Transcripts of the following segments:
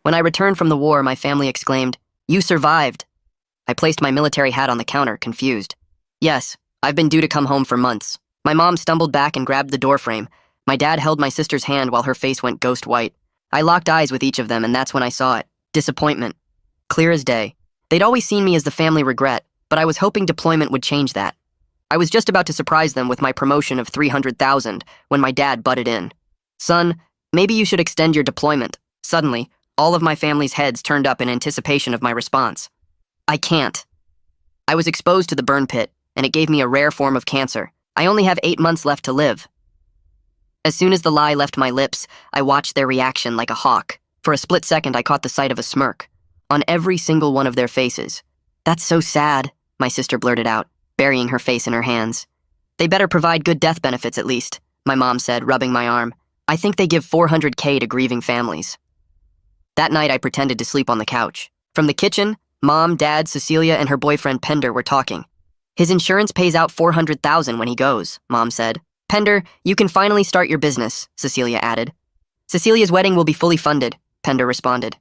When I returned from the war, my family exclaimed, "You survived!" I placed my military hat on the counter, confused. "Yes, I've been due to come home for months." My mom stumbled back and grabbed the doorframe. My dad held my sister's hand while her face went ghost white. I locked eyes with each of them, and that's when I saw it. Disappointment. Clear as day. They'd always seen me as the family regret, but I was hoping deployment would change that. I was just about to surprise them with my promotion of $300,000 when my dad butted in. "Son, maybe you should extend your deployment." Suddenly, all of my family's heads turned up in anticipation of my response. "I can't." I was exposed to the burn pit, and it gave me a rare form of cancer. I only have 8 months left to live. As soon as the lie left my lips, I watched their reaction like a hawk. For a split second, I caught the sight of a smirk on every single one of their faces. "That's so sad," my sister blurted out, burying her face in her hands. "They better provide good death benefits at least," my mom said, rubbing my arm. "I think they give $400K to grieving families." That night, I pretended to sleep on the couch. From the kitchen, Mom, Dad, Cecilia, and her boyfriend Pender were talking. "His insurance pays out $400,000 when he goes," Mom said. "Pender, you can finally start your business," Cecilia added. "Cecilia's wedding will be fully funded," Pender responded.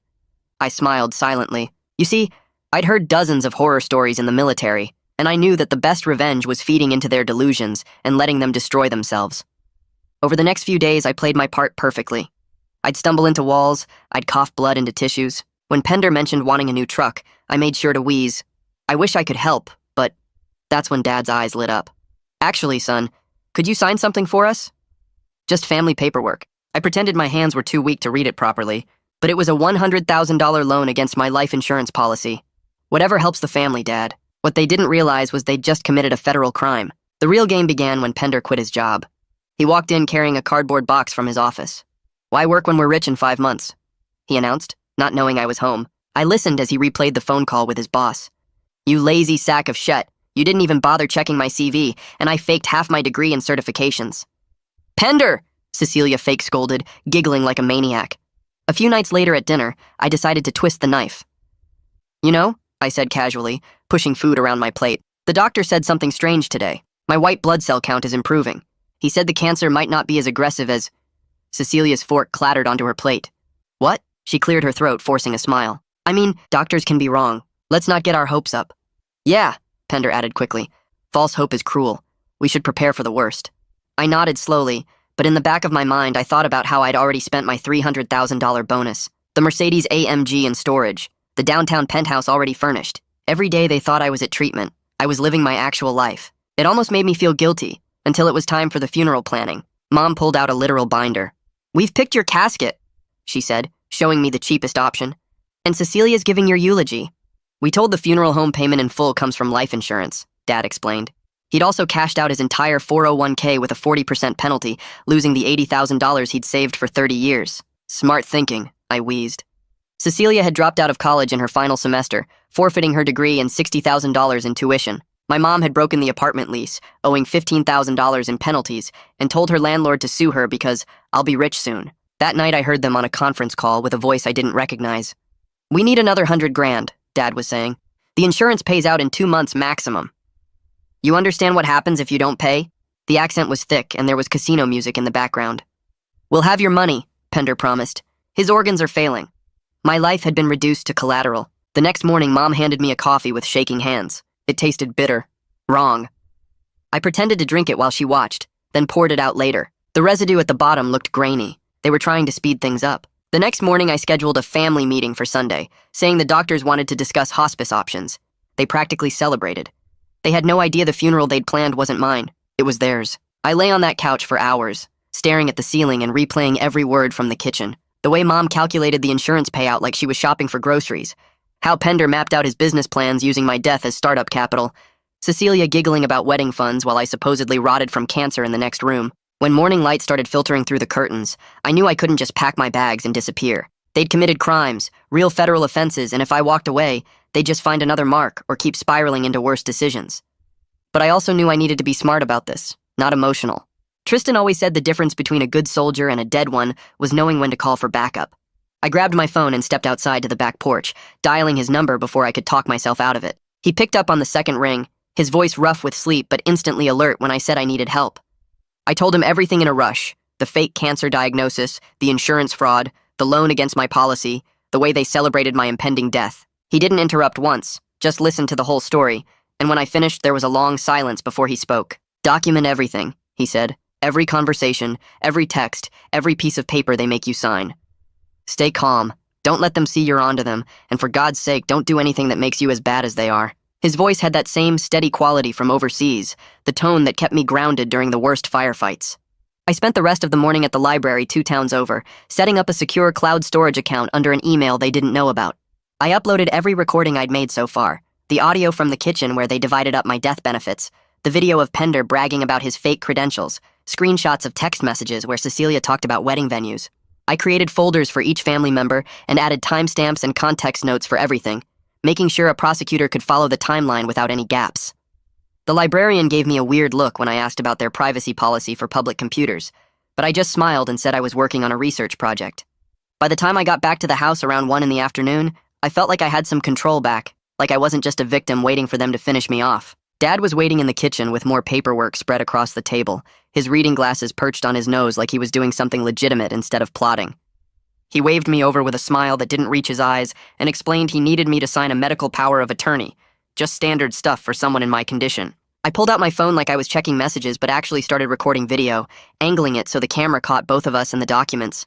I smiled silently. You see, I'd heard dozens of horror stories in the military, and I knew that the best revenge was feeding into their delusions and letting them destroy themselves. Over the next few days, I played my part perfectly. I'd stumble into walls, I'd cough blood into tissues. When Pender mentioned wanting a new truck, I made sure to wheeze. I wish I could help, but that's when Dad's eyes lit up. "Actually, son, could you sign something for us?" "Just family paperwork." I pretended my hands were too weak to read it properly, but it was a $100,000 loan against my life insurance policy. "Whatever helps the family, Dad." What they didn't realize was they'd just committed a federal crime. The real game began when Pender quit his job. He walked in carrying a cardboard box from his office. "Why work when we're rich in 5 months?" he announced, not knowing I was home. I listened as he replayed the phone call with his boss. "You lazy sack of shit. You didn't even bother checking my CV, and I faked half my degree and certifications." "Pender!" Cecilia fake scolded, giggling like a maniac. A few nights later at dinner, I decided to twist the knife. "You know," I said casually, pushing food around my plate, "the doctor said something strange today. My white blood cell count is improving. He said the cancer might not be as aggressive as—" Cecilia's fork clattered onto her plate. "What?" She cleared her throat, forcing a smile. "I mean, doctors can be wrong. Let's not get our hopes up." "Yeah," Pender added quickly. "False hope is cruel. We should prepare for the worst." I nodded slowly, but in the back of my mind I thought about how I'd already spent my $300,000 bonus. The Mercedes AMG in storage. The downtown penthouse already furnished. Every day they thought I was at treatment. I was living my actual life. It almost made me feel guilty, until it was time for the funeral planning. Mom pulled out a literal binder. "We've picked your casket," she said, showing me the cheapest option. "And Cecilia's giving your eulogy." "We told the funeral home payment in full comes from life insurance," Dad explained. He'd also cashed out his entire 401k with a 40% penalty, losing the $80,000 he'd saved for 30 years. "Smart thinking," I wheezed. Cecilia had dropped out of college in her final semester, forfeiting her degree and $60,000 in tuition. My mom had broken the apartment lease, owing $15,000 in penalties, and told her landlord to sue her because I'll be rich soon. That night I heard them on a conference call with a voice I didn't recognize. "We need another $100,000, Dad was saying. "The insurance pays out in 2 months maximum." "You understand what happens if you don't pay?" The accent was thick, and there was casino music in the background. "We'll have your money," Pender promised. "His organs are failing." My life had been reduced to collateral. The next morning, Mom handed me a coffee with shaking hands. It tasted bitter. Wrong. I pretended to drink it while she watched, then poured it out later. The residue at the bottom looked grainy. They were trying to speed things up. The next morning, I scheduled a family meeting for Sunday, saying the doctors wanted to discuss hospice options. They practically celebrated. They had no idea the funeral they'd planned wasn't mine. It was theirs. I lay on that couch for hours, staring at the ceiling and replaying every word from the kitchen. The way Mom calculated the insurance payout like she was shopping for groceries. How Pender mapped out his business plans using my death as startup capital. Cecilia giggling about wedding funds while I supposedly rotted from cancer in the next room. When morning light started filtering through the curtains, I knew I couldn't just pack my bags and disappear. They'd committed crimes, real federal offenses, and if I walked away, they'd just find another mark or keep spiraling into worse decisions. But I also knew I needed to be smart about this, not emotional. Tristan always said the difference between a good soldier and a dead one was knowing when to call for backup. I grabbed my phone and stepped outside to the back porch, dialing his number before I could talk myself out of it. He picked up on the second ring, his voice rough with sleep but instantly alert when I said I needed help. I told him everything in a rush, the fake cancer diagnosis, the insurance fraud, the loan against my policy, the way they celebrated my impending death. He didn't interrupt once, just listened to the whole story, and when I finished, there was a long silence before he spoke. "Document everything," he said. "Every conversation, every text, every piece of paper they make you sign. Stay calm. Don't let them see you're onto them, and for God's sake, don't do anything that makes you as bad as they are." His voice had that same steady quality from overseas, the tone that kept me grounded during the worst firefights. I spent the rest of the morning at the library 2 towns over, setting up a secure cloud storage account under an email they didn't know about. I uploaded every recording I'd made so far, the audio from the kitchen where they divided up my death benefits, the video of Pender bragging about his fake credentials, screenshots of text messages where Cecilia talked about wedding venues. I created folders for each family member and added timestamps and context notes for everything, making sure a prosecutor could follow the timeline without any gaps. The librarian gave me a weird look when I asked about their privacy policy for public computers, but I just smiled and said I was working on a research project. By the time I got back to the house around 1 in the afternoon, I felt like I had some control back, like I wasn't just a victim waiting for them to finish me off. Dad was waiting in the kitchen with more paperwork spread across the table, his reading glasses perched on his nose like he was doing something legitimate instead of plotting. He waved me over with a smile that didn't reach his eyes and explained he needed me to sign a medical power of attorney, just standard stuff for someone in my condition. I pulled out my phone like I was checking messages but actually started recording video, angling it so the camera caught both of us and the documents.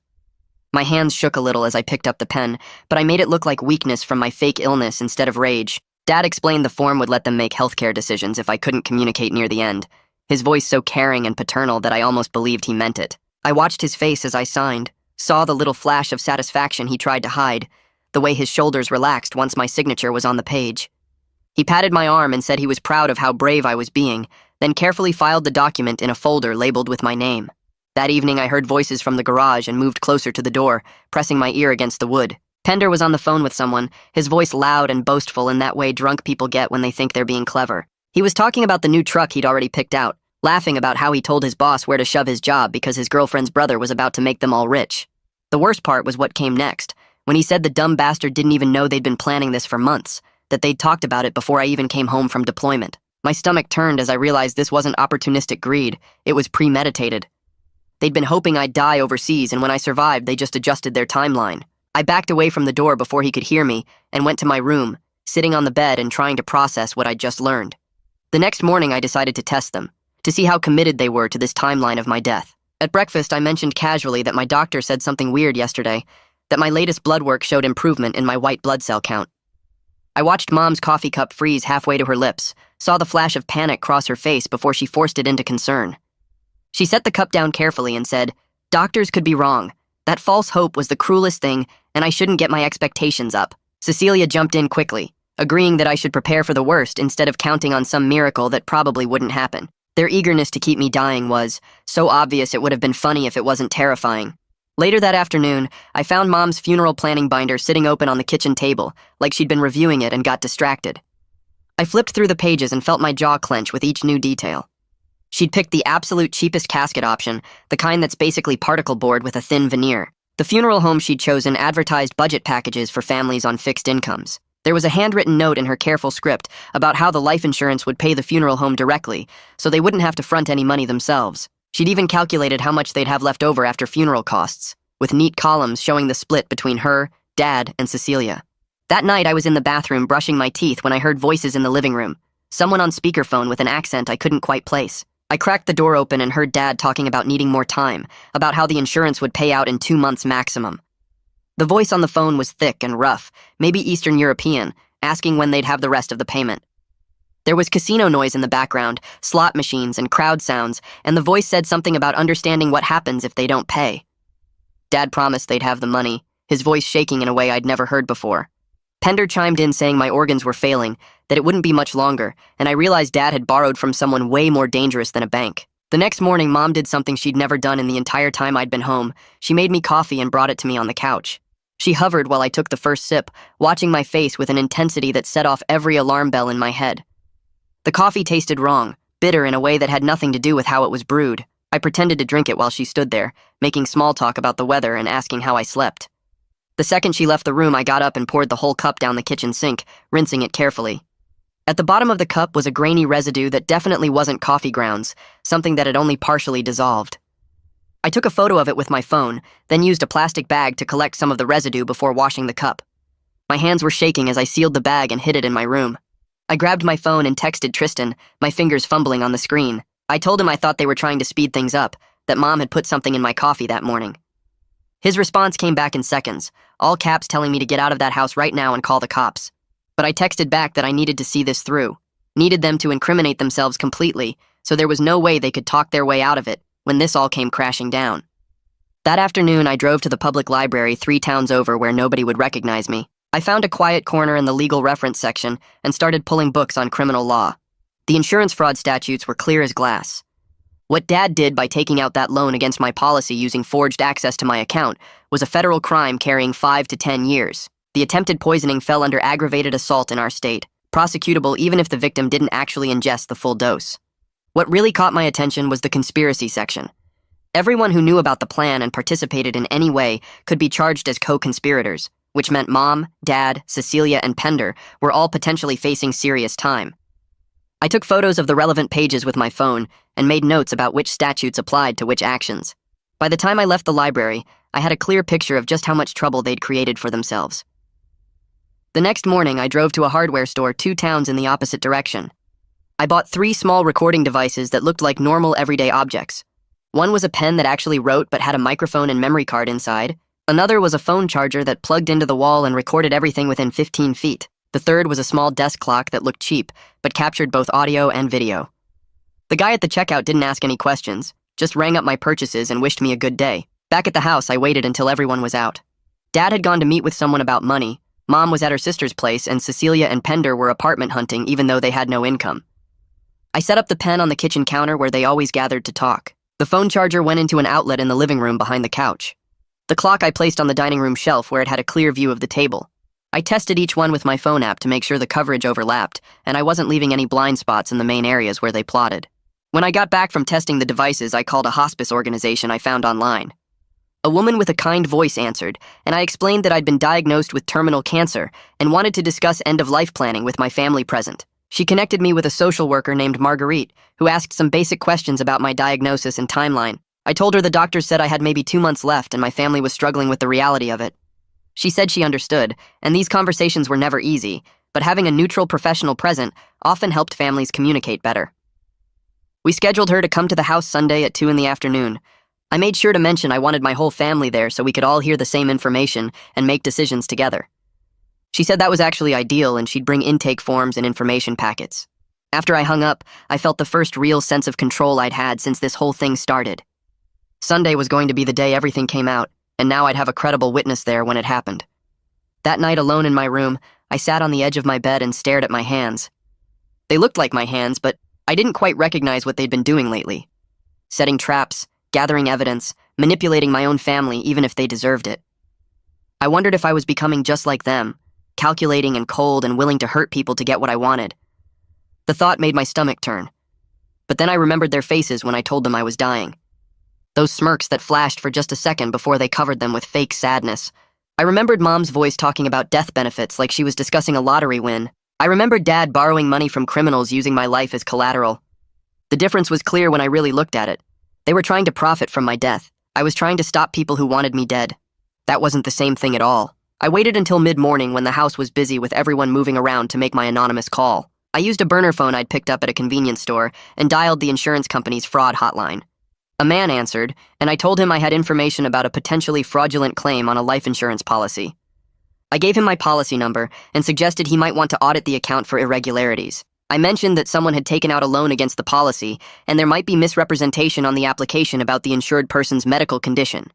My hands shook a little as I picked up the pen, but I made it look like weakness from my fake illness instead of rage. Dad explained the form would let them make healthcare decisions if I couldn't communicate near the end, his voice so caring and paternal that I almost believed he meant it. I watched his face as I signed, saw the little flash of satisfaction he tried to hide, the way his shoulders relaxed once my signature was on the page. He patted my arm and said he was proud of how brave I was being, then carefully filed the document in a folder labeled with my name. That evening I heard voices from the garage and moved closer to the door, pressing my ear against the wood. Pender was on the phone with someone, his voice loud and boastful in that way drunk people get when they think they're being clever. He was talking about the new truck he'd already picked out, laughing about how he told his boss where to shove his job because his girlfriend's brother was about to make them all rich. The worst part was what came next, when he said the dumb bastard didn't even know they'd been planning this for months, that they'd talked about it before I even came home from deployment. My stomach turned as I realized this wasn't opportunistic greed, it was premeditated. They'd been hoping I'd die overseas, and when I survived, they just adjusted their timeline. I backed away from the door before he could hear me and went to my room, sitting on the bed and trying to process what I'd just learned. The next morning, I decided to test them, to see how committed they were to this timeline of my death. At breakfast, I mentioned casually that my doctor said something weird yesterday, that my latest blood work showed improvement in my white blood cell count. I watched Mom's coffee cup freeze halfway to her lips, saw the flash of panic cross her face before she forced it into concern. She set the cup down carefully and said, "Doctors could be wrong. That false hope was the cruelest thing, and I shouldn't get my expectations up." Cecilia jumped in quickly, agreeing that I should prepare for the worst instead of counting on some miracle that probably wouldn't happen. Their eagerness to keep me dying was so obvious it would have been funny if it wasn't terrifying. Later that afternoon, I found Mom's funeral planning binder sitting open on the kitchen table, like she'd been reviewing it and got distracted. I flipped through the pages and felt my jaw clench with each new detail. She'd picked the absolute cheapest casket option, the kind that's basically particle board with a thin veneer. The funeral home she'd chosen advertised budget packages for families on fixed incomes. There was a handwritten note in her careful script about how the life insurance would pay the funeral home directly, so they wouldn't have to front any money themselves. She'd even calculated how much they'd have left over after funeral costs, with neat columns showing the split between her, Dad, and Cecilia. That night, I was in the bathroom brushing my teeth when I heard voices in the living room, someone on speakerphone with an accent I couldn't quite place. I cracked the door open and heard Dad talking about needing more time, about how the insurance would pay out in 2 months maximum. The voice on the phone was thick and rough, maybe Eastern European, asking when they'd have the rest of the payment. There was casino noise in the background, slot machines and crowd sounds, and the voice said something about understanding what happens if they don't pay. Dad promised they'd have the money, his voice shaking in a way I'd never heard before. Pender chimed in saying my organs were failing, that it wouldn't be much longer, and I realized Dad had borrowed from someone way more dangerous than a bank. The next morning, Mom did something she'd never done in the entire time I'd been home. She made me coffee and brought it to me on the couch. She hovered while I took the first sip, watching my face with an intensity that set off every alarm bell in my head. The coffee tasted wrong, bitter in a way that had nothing to do with how it was brewed. I pretended to drink it while she stood there, making small talk about the weather and asking how I slept. The second she left the room, I got up and poured the whole cup down the kitchen sink, rinsing it carefully. At the bottom of the cup was a grainy residue that definitely wasn't coffee grounds, something that had only partially dissolved. I took a photo of it with my phone, then used a plastic bag to collect some of the residue before washing the cup. My hands were shaking as I sealed the bag and hid it in my room. I grabbed my phone and texted Tristan, my fingers fumbling on the screen. I told him I thought they were trying to speed things up, that Mom had put something in my coffee that morning. His response came back in seconds, all caps telling me to get out of that house right now and call the cops. But I texted back that I needed to see this through, needed them to incriminate themselves completely, so there was no way they could talk their way out of it when this all came crashing down. That afternoon, I drove to the public library 3 towns over where nobody would recognize me. I found a quiet corner in the legal reference section and started pulling books on criminal law. The insurance fraud statutes were clear as glass. What Dad did by taking out that loan against my policy using forged access to my account was a federal crime carrying 5 to 10 years. The attempted poisoning fell under aggravated assault in our state, prosecutable even if the victim didn't actually ingest the full dose. What really caught my attention was the conspiracy section. Everyone who knew about the plan and participated in any way could be charged as co-conspirators, which meant Mom, Dad, Cecilia, and Pender were all potentially facing serious time. I took photos of the relevant pages with my phone and made notes about which statutes applied to which actions. By the time I left the library, I had a clear picture of just how much trouble they'd created for themselves. The next morning, I drove to a hardware store 2 towns in the opposite direction. I bought 3 small recording devices that looked like normal everyday objects. One was a pen that actually wrote but had a microphone and memory card inside. Another was a phone charger that plugged into the wall and recorded everything within 15 feet. The third was a small desk clock that looked cheap, but captured both audio and video. The guy at the checkout didn't ask any questions, just rang up my purchases and wished me a good day. Back at the house, I waited until everyone was out. Dad had gone to meet with someone about money, Mom was at her sister's place, and Cecilia and Pender were apartment hunting even though they had no income. I set up the pen on the kitchen counter where they always gathered to talk. The phone charger went into an outlet in the living room behind the couch. The clock I placed on the dining room shelf where it had a clear view of the table. I tested each one with my phone app to make sure the coverage overlapped, and I wasn't leaving any blind spots in the main areas where they plotted. When I got back from testing the devices, I called a hospice organization I found online. A woman with a kind voice answered, and I explained that I'd been diagnosed with terminal cancer and wanted to discuss end-of-life planning with my family present. She connected me with a social worker named Marguerite, who asked some basic questions about my diagnosis and timeline. I told her the doctors said I had maybe 2 months left and my family was struggling with the reality of it. She said she understood, and these conversations were never easy, but having a neutral professional present often helped families communicate better. We scheduled her to come to the house Sunday at 2 in the afternoon. I made sure to mention I wanted my whole family there so we could all hear the same information and make decisions together. She said that was actually ideal and she'd bring intake forms and information packets. After I hung up, I felt the first real sense of control I'd had since this whole thing started. Sunday was going to be the day everything came out, and now I'd have a credible witness there when it happened. That night, alone in my room, I sat on the edge of my bed and stared at my hands. They looked like my hands, but I didn't quite recognize what they'd been doing lately. Setting traps, gathering evidence, manipulating my own family even if they deserved it. I wondered if I was becoming just like them, calculating and cold and willing to hurt people to get what I wanted. The thought made my stomach turn. But then I remembered their faces when I told them I was dying. Those smirks that flashed for just a second before they covered them with fake sadness. I remembered Mom's voice talking about death benefits like she was discussing a lottery win. I remembered Dad borrowing money from criminals using my life as collateral. The difference was clear when I really looked at it. They were trying to profit from my death. I was trying to stop people who wanted me dead. That wasn't the same thing at all. I waited until mid-morning when the house was busy with everyone moving around to make my anonymous call. I used a burner phone I'd picked up at a convenience store and dialed the insurance company's fraud hotline. A man answered, and I told him I had information about a potentially fraudulent claim on a life insurance policy. I gave him my policy number and suggested he might want to audit the account for irregularities. I mentioned that someone had taken out a loan against the policy, and there might be misrepresentation on the application about the insured person's medical condition.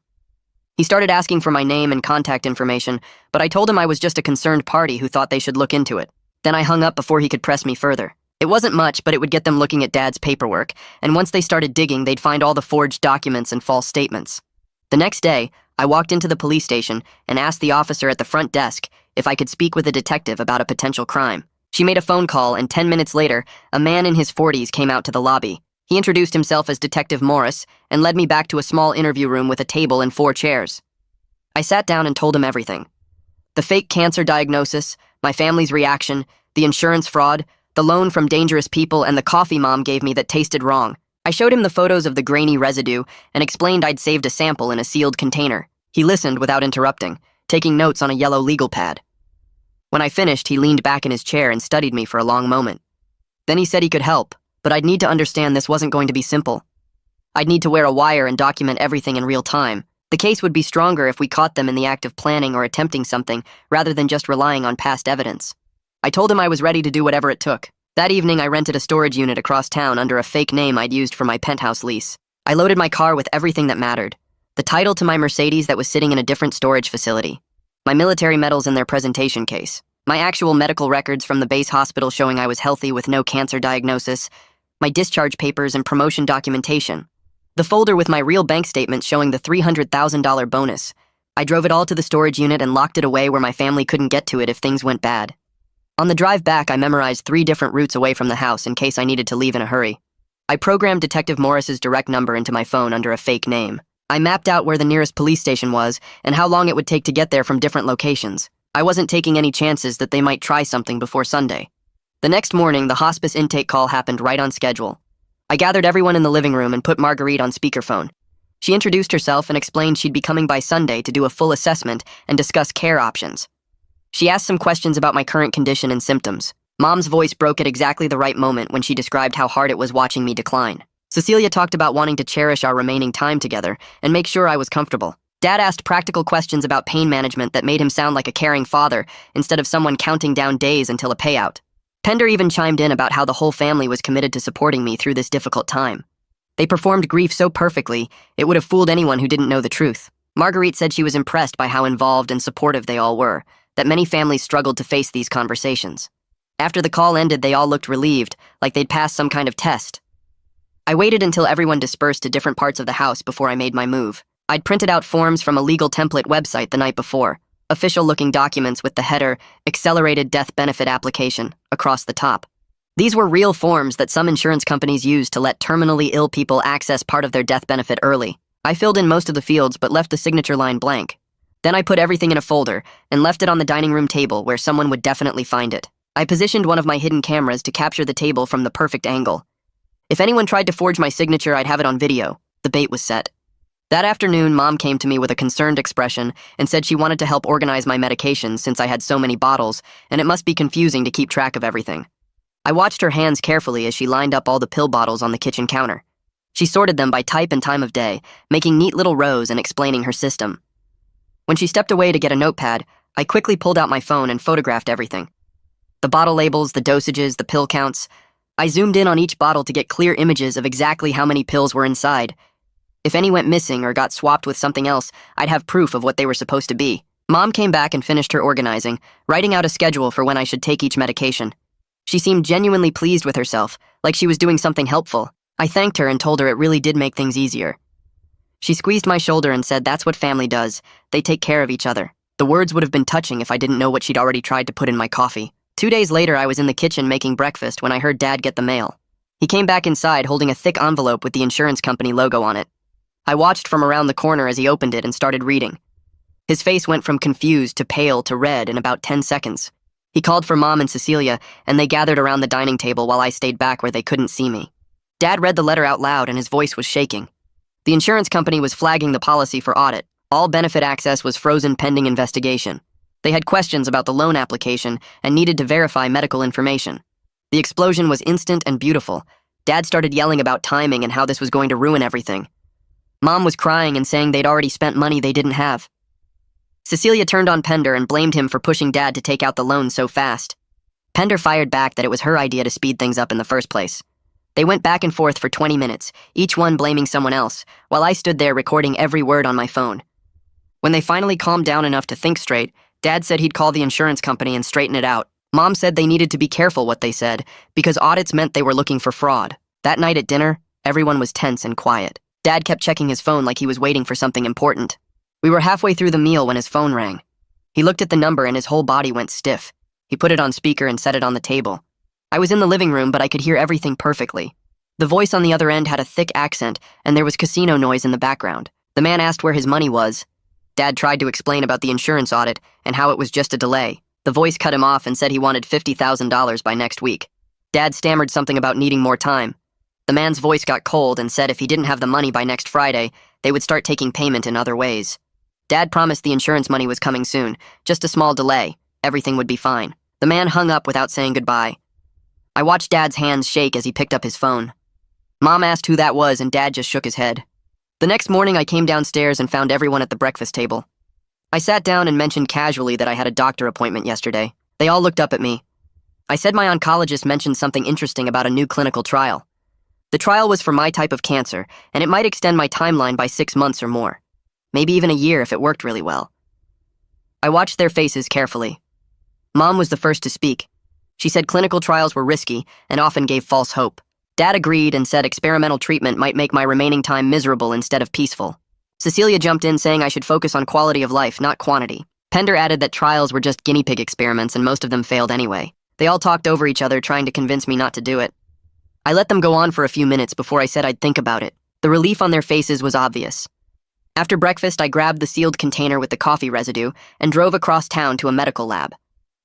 He started asking for my name and contact information, but I told him I was just a concerned party who thought they should look into it. Then I hung up before he could press me further. It wasn't much, but it would get them looking at Dad's paperwork, and once they started digging, they'd find all the forged documents and false statements. The next day, I walked into the police station and asked the officer at the front desk if I could speak with a detective about a potential crime. She made a phone call, and 10 minutes later, a man in his 40s came out to the lobby. He introduced himself as Detective Morris and led me back to a small interview room with a table and 4 chairs. I sat down and told him everything. The fake cancer diagnosis, my family's reaction, the insurance fraud, the loan from dangerous people, and the coffee Mom gave me that tasted wrong. I showed him the photos of the grainy residue and explained I'd saved a sample in a sealed container. He listened without interrupting, taking notes on a yellow legal pad. When I finished, he leaned back in his chair and studied me for a long moment. Then he said he could help, but I'd need to understand this wasn't going to be simple. I'd need to wear a wire and document everything in real time. The case would be stronger if we caught them in the act of planning or attempting something, rather than just relying on past evidence. I told him I was ready to do whatever it took. That evening, I rented a storage unit across town under a fake name I'd used for my penthouse lease. I loaded my car with everything that mattered. The title to my Mercedes that was sitting in a different storage facility. My military medals in their presentation case. My actual medical records from the base hospital showing I was healthy with no cancer diagnosis. My discharge papers and promotion documentation. The folder with my real bank statement showing the $300,000 bonus. I drove it all to the storage unit and locked it away where my family couldn't get to it if things went bad. On the drive back, I memorized 3 different routes away from the house in case I needed to leave in a hurry. I programmed Detective Morris's direct number into my phone under a fake name. I mapped out where the nearest police station was and how long it would take to get there from different locations. I wasn't taking any chances that they might try something before Sunday. The next morning, the hospice intake call happened right on schedule. I gathered everyone in the living room and put Marguerite on speakerphone. She introduced herself and explained she'd be coming by Sunday to do a full assessment and discuss care options. She asked some questions about my current condition and symptoms. Mom's voice broke at exactly the right moment when she described how hard it was watching me decline. Cecilia talked about wanting to cherish our remaining time together and make sure I was comfortable. Dad asked practical questions about pain management that made him sound like a caring father instead of someone counting down days until a payout. Pender even chimed in about how the whole family was committed to supporting me through this difficult time. They performed grief so perfectly, it would have fooled anyone who didn't know the truth. Marguerite said she was impressed by how involved and supportive they all were, that many families struggled to face these conversations. After the call ended, they all looked relieved, like they'd passed some kind of test. I waited until everyone dispersed to different parts of the house before I made my move. I'd printed out forms from a legal template website the night before. Official-looking documents with the header, Accelerated Death Benefit Application, across the top. These were real forms that some insurance companies use to let terminally ill people access part of their death benefit early. I filled in most of the fields but left the signature line blank. Then I put everything in a folder and left it on the dining room table where someone would definitely find it. I positioned one of my hidden cameras to capture the table from the perfect angle. If anyone tried to forge my signature, I'd have it on video. The bait was set. That afternoon, Mom came to me with a concerned expression and said she wanted to help organize my medications since I had so many bottles, and it must be confusing to keep track of everything. I watched her hands carefully as she lined up all the pill bottles on the kitchen counter. She sorted them by type and time of day, making neat little rows and explaining her system. When she stepped away to get a notepad, I quickly pulled out my phone and photographed everything. The bottle labels, the dosages, the pill counts. I zoomed in on each bottle to get clear images of exactly how many pills were inside. If any went missing or got swapped with something else, I'd have proof of what they were supposed to be. Mom came back and finished her organizing, writing out a schedule for when I should take each medication. She seemed genuinely pleased with herself, like she was doing something helpful. I thanked her and told her it really did make things easier. She squeezed my shoulder and said that's what family does. They take care of each other. The words would have been touching if I didn't know what she'd already tried to put in my coffee. 2 days later, I was in the kitchen making breakfast when I heard Dad get the mail. He came back inside holding a thick envelope with the insurance company logo on it. I watched from around the corner as he opened it and started reading. His face went from confused to pale to red in about 10 seconds. He called for Mom and Cecilia, and they gathered around the dining table while I stayed back where they couldn't see me. Dad read the letter out loud and his voice was shaking. The insurance company was flagging the policy for audit. All benefit access was frozen pending investigation. They had questions about the loan application and needed to verify medical information. The explosion was instant and beautiful. Dad started yelling about timing and how this was going to ruin everything. Mom was crying and saying they'd already spent money they didn't have. Cecilia turned on Pender and blamed him for pushing Dad to take out the loan so fast. Pender fired back that it was her idea to speed things up in the first place. They went back and forth for 20 minutes, each one blaming someone else, while I stood there recording every word on my phone. When they finally calmed down enough to think straight, Dad said he'd call the insurance company and straighten it out. Mom said they needed to be careful what they said, because audits meant they were looking for fraud. That night at dinner, everyone was tense and quiet. Dad kept checking his phone like he was waiting for something important. We were halfway through the meal when his phone rang. He looked at the number and his whole body went stiff. He put it on speaker and set it on the table. I was in the living room, but I could hear everything perfectly. The voice on the other end had a thick accent, and there was casino noise in the background. The man asked where his money was. Dad tried to explain about the insurance audit and how it was just a delay. The voice cut him off and said he wanted $50,000 by next week. Dad stammered something about needing more time. The man's voice got cold and said if he didn't have the money by next Friday, they would start taking payment in other ways. Dad promised the insurance money was coming soon, just a small delay. Everything would be fine. The man hung up without saying goodbye. I watched Dad's hands shake as he picked up his phone. Mom asked who that was and Dad just shook his head. The next morning I came downstairs and found everyone at the breakfast table. I sat down and mentioned casually that I had a doctor appointment yesterday. They all looked up at me. I said my oncologist mentioned something interesting about a new clinical trial. The trial was for my type of cancer, and it might extend my timeline by 6 months or more. Maybe even a year if it worked really well. I watched their faces carefully. Mom was the first to speak. She said clinical trials were risky and often gave false hope. Dad agreed and said experimental treatment might make my remaining time miserable instead of peaceful. Cecilia jumped in saying I should focus on quality of life, not quantity. Pender added that trials were just guinea pig experiments and most of them failed anyway. They all talked over each other trying to convince me not to do it. I let them go on for a few minutes before I said I'd think about it. The relief on their faces was obvious. After breakfast, I grabbed the sealed container with the coffee residue and drove across town to a medical lab.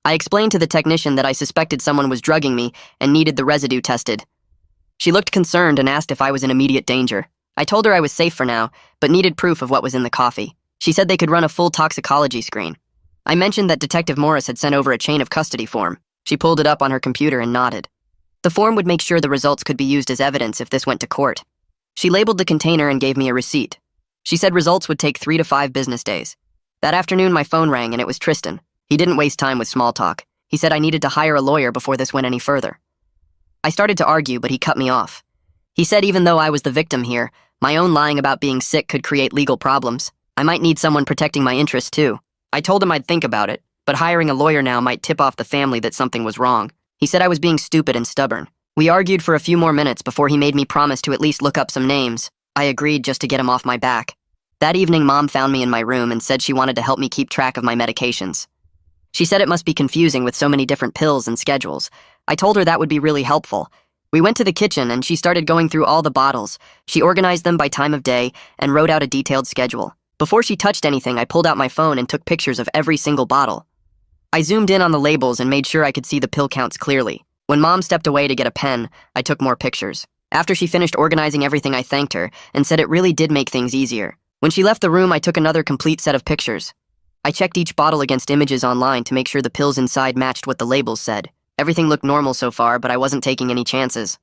I explained to the technician that I suspected someone was drugging me and needed the residue tested. She looked concerned and asked if I was in immediate danger. I told her I was safe for now, but needed proof of what was in the coffee. She said they could run a full toxicology screen. I mentioned that Detective Morris had sent over a chain of custody form. She pulled it up on her computer and nodded. The form would make sure the results could be used as evidence if this went to court. She labeled the container and gave me a receipt. She said results would take 3 to 5 business days. That afternoon, my phone rang and it was Tristan. He didn't waste time with small talk. He said I needed to hire a lawyer before this went any further. I started to argue, but he cut me off. He said even though I was the victim here, my own lying about being sick could create legal problems. I might need someone protecting my interests too. I told him I'd think about it, but hiring a lawyer now might tip off the family that something was wrong. He said I was being stupid and stubborn. We argued for a few more minutes before he made me promise to at least look up some names. I agreed just to get him off my back. That evening, Mom found me in my room and said she wanted to help me keep track of my medications. She said it must be confusing with so many different pills and schedules. I told her that would be really helpful. We went to the kitchen and she started going through all the bottles. She organized them by time of day and wrote out a detailed schedule. Before she touched anything, I pulled out my phone and took pictures of every single bottle. I zoomed in on the labels and made sure I could see the pill counts clearly. When Mom stepped away to get a pen, I took more pictures. After she finished organizing everything, I thanked her and said it really did make things easier. When she left the room, I took another complete set of pictures. I checked each bottle against images online to make sure the pills inside matched what the labels said. Everything looked normal so far, but I wasn't taking any chances.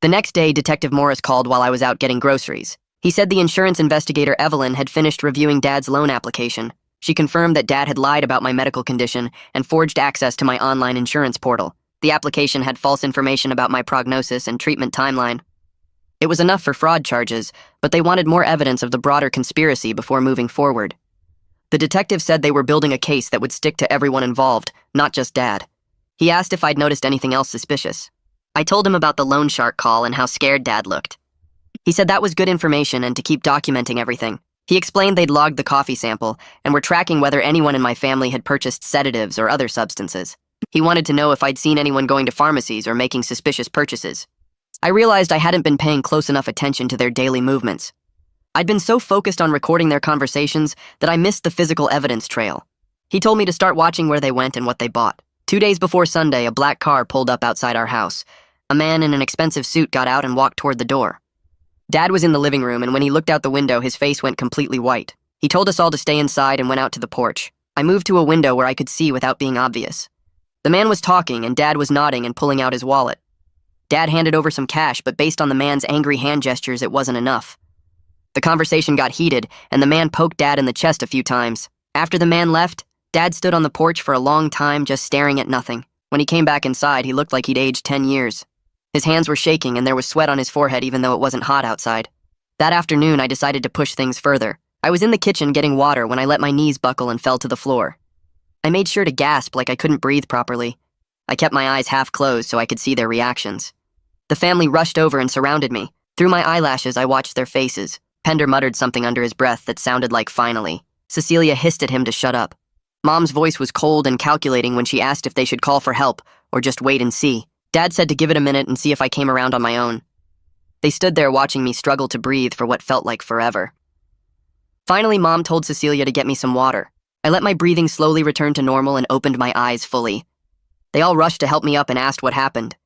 The next day, Detective Morris called while I was out getting groceries. He said the insurance investigator Evelyn had finished reviewing Dad's loan application. She confirmed that Dad had lied about my medical condition and forged access to my online insurance portal. The application had false information about my prognosis and treatment timeline. It was enough for fraud charges, but they wanted more evidence of the broader conspiracy before moving forward. The detective said they were building a case that would stick to everyone involved, not just Dad. He asked if I'd noticed anything else suspicious. I told him about the loan shark call and how scared Dad looked. He said that was good information and to keep documenting everything. He explained they'd logged the coffee sample and were tracking whether anyone in my family had purchased sedatives or other substances. He wanted to know if I'd seen anyone going to pharmacies or making suspicious purchases. I realized I hadn't been paying close enough attention to their daily movements. I'd been so focused on recording their conversations that I missed the physical evidence trail. He told me to start watching where they went and what they bought. 2 days before Sunday, a black car pulled up outside our house. A man in an expensive suit got out and walked toward the door. Dad was in the living room, and when he looked out the window, his face went completely white. He told us all to stay inside and went out to the porch. I moved to a window where I could see without being obvious. The man was talking, and Dad was nodding and pulling out his wallet. Dad handed over some cash, but based on the man's angry hand gestures, it wasn't enough. The conversation got heated, and the man poked Dad in the chest a few times. After the man left, Dad stood on the porch for a long time just staring at nothing. When he came back inside, he looked like he'd aged 10 years. His hands were shaking and there was sweat on his forehead even though it wasn't hot outside. That afternoon, I decided to push things further. I was in the kitchen getting water when I let my knees buckle and fell to the floor. I made sure to gasp like I couldn't breathe properly. I kept my eyes half closed so I could see their reactions. The family rushed over and surrounded me. Through my eyelashes, I watched their faces. Pender muttered something under his breath that sounded like finally. Cecilia hissed at him to shut up. Mom's voice was cold and calculating when she asked if they should call for help or just wait and see. Dad said to give it a minute and see if I came around on my own. They stood there watching me struggle to breathe for what felt like forever. Finally, Mom told Cecilia to get me some water. I let my breathing slowly return to normal and opened my eyes fully. They all rushed to help me up and asked what happened.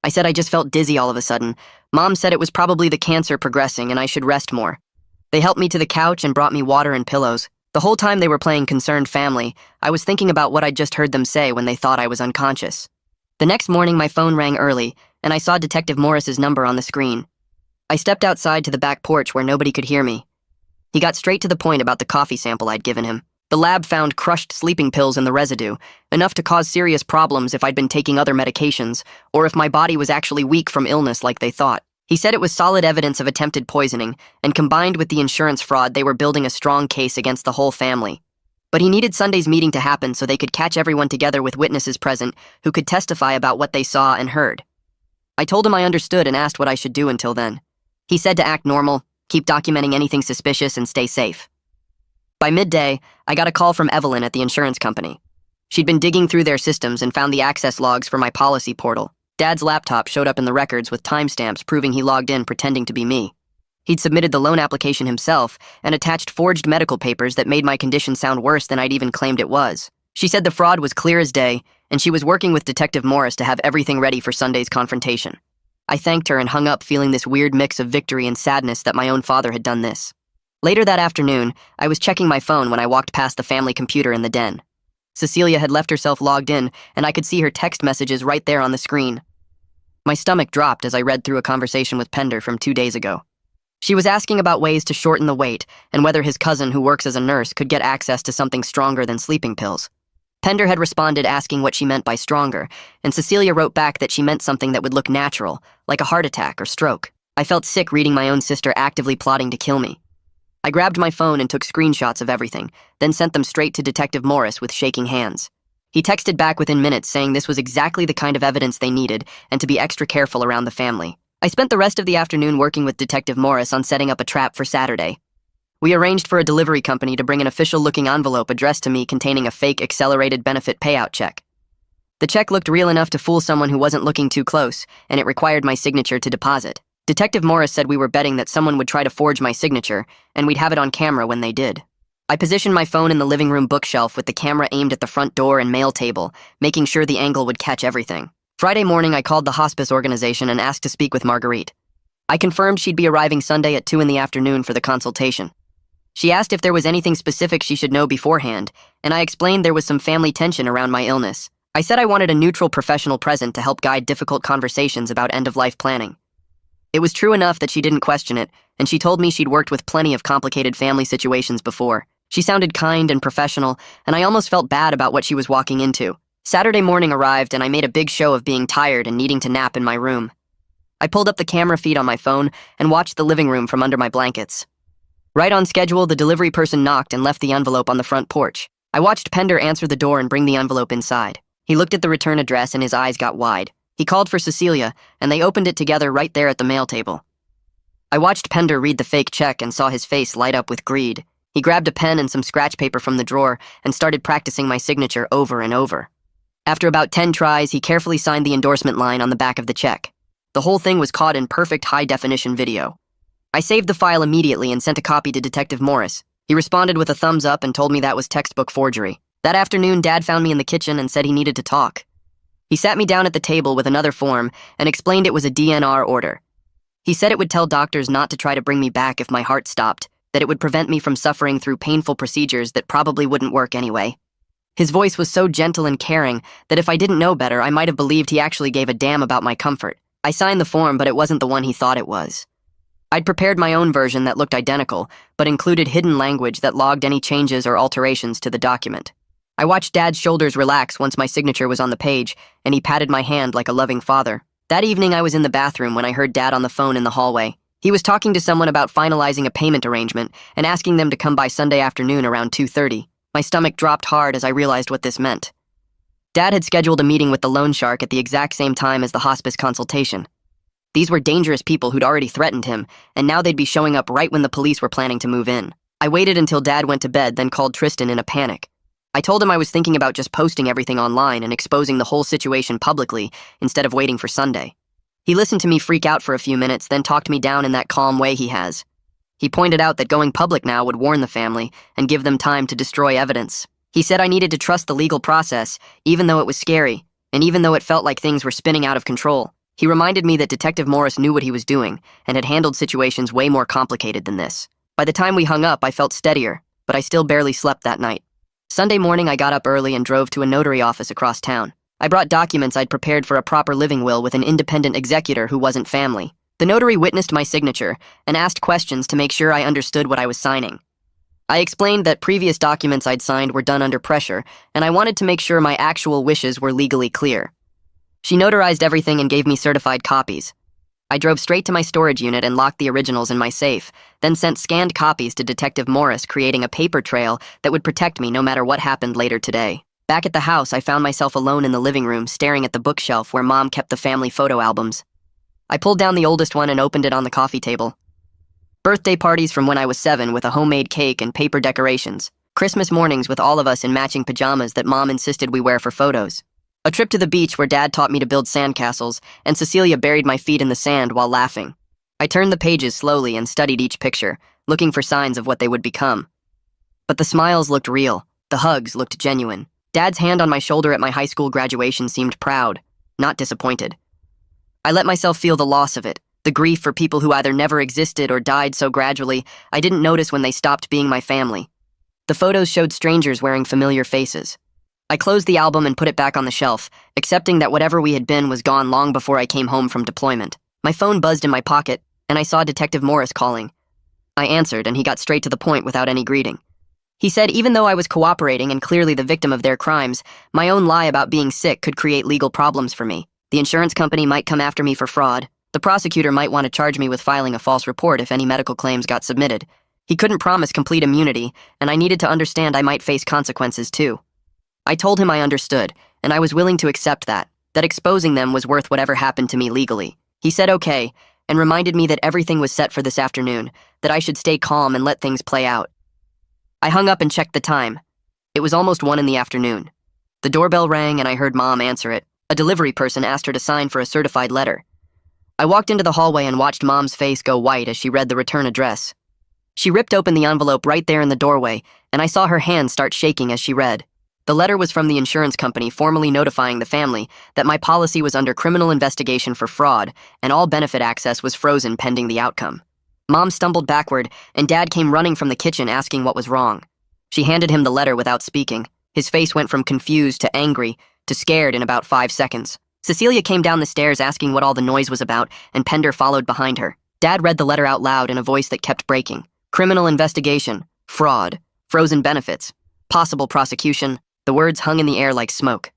I said I just felt dizzy all of a sudden, Mom said it was probably the cancer progressing and I should rest more. They helped me to the couch and brought me water and pillows. The whole time they were playing concerned family, I was thinking about what I'd just heard them say when they thought I was unconscious. The next morning, my phone rang early, and I saw Detective Morris's number on the screen. I stepped outside to the back porch where nobody could hear me. He got straight to the point about the coffee sample I'd given him. The lab found crushed sleeping pills in the residue, enough to cause serious problems if I'd been taking other medications, or if my body was actually weak from illness like they thought. He said it was solid evidence of attempted poisoning, and combined with the insurance fraud, they were building a strong case against the whole family. But he needed Sunday's meeting to happen so they could catch everyone together with witnesses present who could testify about what they saw and heard. I told him I understood and asked what I should do until then. He said to act normal, keep documenting anything suspicious, and stay safe. By midday, I got a call from Evelyn at the insurance company. She'd been digging through their systems and found the access logs for my policy portal. Dad's laptop showed up in the records with timestamps proving he logged in pretending to be me. He'd submitted the loan application himself and attached forged medical papers that made my condition sound worse than I'd even claimed it was. She said the fraud was clear as day, and she was working with Detective Morris to have everything ready for Sunday's confrontation. I thanked her and hung up feeling this weird mix of victory and sadness that my own father had done this. Later that afternoon, I was checking my phone when I walked past the family computer in the den. Cecilia had left herself logged in, and I could see her text messages right there on the screen. My stomach dropped as I read through a conversation with Pender from 2 days ago. She was asking about ways to shorten the wait and whether his cousin, who works as a nurse, could get access to something stronger than sleeping pills. Pender had responded asking what she meant by stronger, and Cecilia wrote back that she meant something that would look natural, like a heart attack or stroke. I felt sick reading my own sister actively plotting to kill me. I grabbed my phone and took screenshots of everything, then sent them straight to Detective Morris with shaking hands. He texted back within minutes saying this was exactly the kind of evidence they needed and to be extra careful around the family. I spent the rest of the afternoon working with Detective Morris on setting up a trap for Saturday. We arranged for a delivery company to bring an official-looking envelope addressed to me containing a fake accelerated benefit payout check. The check looked real enough to fool someone who wasn't looking too close, and it required my signature to deposit. Detective Morris said we were betting that someone would try to forge my signature, and we'd have it on camera when they did. I positioned my phone in the living room bookshelf with the camera aimed at the front door and mail table, making sure the angle would catch everything. Friday morning, I called the hospice organization and asked to speak with Marguerite. I confirmed she'd be arriving Sunday at 2 in the afternoon for the consultation. She asked if there was anything specific she should know beforehand, and I explained there was some family tension around my illness. I said I wanted a neutral professional present to help guide difficult conversations about end-of-life planning. It was true enough that she didn't question it, and she told me she'd worked with plenty of complicated family situations before. She sounded kind and professional, and I almost felt bad about what she was walking into. Saturday morning arrived, and I made a big show of being tired and needing to nap in my room. I pulled up the camera feed on my phone and watched the living room from under my blankets. Right on schedule, the delivery person knocked and left the envelope on the front porch. I watched Pender answer the door and bring the envelope inside. He looked at the return address and his eyes got wide. He called for Cecilia, and they opened it together right there at the mail table. I watched Pender read the fake check and saw his face light up with greed. He grabbed a pen and some scratch paper from the drawer and started practicing my signature over and over. After about 10 tries, he carefully signed the endorsement line on the back of the check. The whole thing was caught in perfect high-definition video. I saved the file immediately and sent a copy to Detective Morris. He responded with a thumbs up and told me that was textbook forgery. That afternoon, Dad found me in the kitchen and said he needed to talk. He sat me down at the table with another form and explained it was a DNR order. He said it would tell doctors not to try to bring me back if my heart stopped, that it would prevent me from suffering through painful procedures that probably wouldn't work anyway. His voice was so gentle and caring that if I didn't know better, I might have believed he actually gave a damn about my comfort. I signed the form, but it wasn't the one he thought it was. I'd prepared my own version that looked identical, but included hidden language that logged any changes or alterations to the document. I watched Dad's shoulders relax once my signature was on the page, and he patted my hand like a loving father. That evening, I was in the bathroom when I heard Dad on the phone in the hallway. He was talking to someone about finalizing a payment arrangement and asking them to come by Sunday afternoon around 2:30. My stomach dropped hard as I realized what this meant. Dad had scheduled a meeting with the loan shark at the exact same time as the hospice consultation. These were dangerous people who'd already threatened him, and now they'd be showing up right when the police were planning to move in. I waited until Dad went to bed, then called Tristan in a panic. I told him I was thinking about just posting everything online and exposing the whole situation publicly instead of waiting for Sunday. He listened to me freak out for a few minutes, then talked me down in that calm way he has. He pointed out that going public now would warn the family and give them time to destroy evidence. He said I needed to trust the legal process, even though it was scary, and even though it felt like things were spinning out of control. He reminded me that Detective Morris knew what he was doing and had handled situations way more complicated than this. By the time we hung up, I felt steadier, but I still barely slept that night. Sunday morning, I got up early and drove to a notary office across town. I brought documents I'd prepared for a proper living will with an independent executor who wasn't family. The notary witnessed my signature and asked questions to make sure I understood what I was signing. I explained that previous documents I'd signed were done under pressure, and I wanted to make sure my actual wishes were legally clear. She notarized everything and gave me certified copies. I drove straight to my storage unit and locked the originals in my safe, then sent scanned copies to Detective Morris, creating a paper trail that would protect me no matter what happened later today. Back at the house, I found myself alone in the living room, staring at the bookshelf where Mom kept the family photo albums. I pulled down the oldest one and opened it on the coffee table. Birthday parties from when I was 7 with a homemade cake and paper decorations. Christmas mornings with all of us in matching pajamas that Mom insisted we wear for photos. A trip to the beach where Dad taught me to build sandcastles, and Cecilia buried my feet in the sand while laughing. I turned the pages slowly and studied each picture, looking for signs of what they would become. But the smiles looked real. The hugs looked genuine. Dad's hand on my shoulder at my high school graduation seemed proud, not disappointed. I let myself feel the loss of it, the grief for people who either never existed or died so gradually I didn't notice when they stopped being my family. The photos showed strangers wearing familiar faces. I closed the album and put it back on the shelf, accepting that whatever we had been was gone long before I came home from deployment. My phone buzzed in my pocket, and I saw Detective Morris calling. I answered, and he got straight to the point without any greeting. He said even though I was cooperating and clearly the victim of their crimes, my own lie about being sick could create legal problems for me. The insurance company might come after me for fraud. The prosecutor might want to charge me with filing a false report if any medical claims got submitted. He couldn't promise complete immunity, and I needed to understand I might face consequences too. I told him I understood, and I was willing to accept that exposing them was worth whatever happened to me legally. He said okay, and reminded me that everything was set for this afternoon, that I should stay calm and let things play out. I hung up and checked the time. It was almost 1 in the afternoon. The doorbell rang and I heard Mom answer it. A delivery person asked her to sign for a certified letter. I walked into the hallway and watched Mom's face go white as she read the return address. She ripped open the envelope right there in the doorway, and I saw her hand start shaking as she read. The letter was from the insurance company formally notifying the family that my policy was under criminal investigation for fraud and all benefit access was frozen pending the outcome. Mom stumbled backward, and Dad came running from the kitchen asking what was wrong. She handed him the letter without speaking. His face went from confused to angry to scared in about 5 seconds. Cecilia came down the stairs asking what all the noise was about, and Pender followed behind her. Dad read the letter out loud in a voice that kept breaking. Criminal investigation, fraud, frozen benefits, possible prosecution. The words hung in the air like smoke.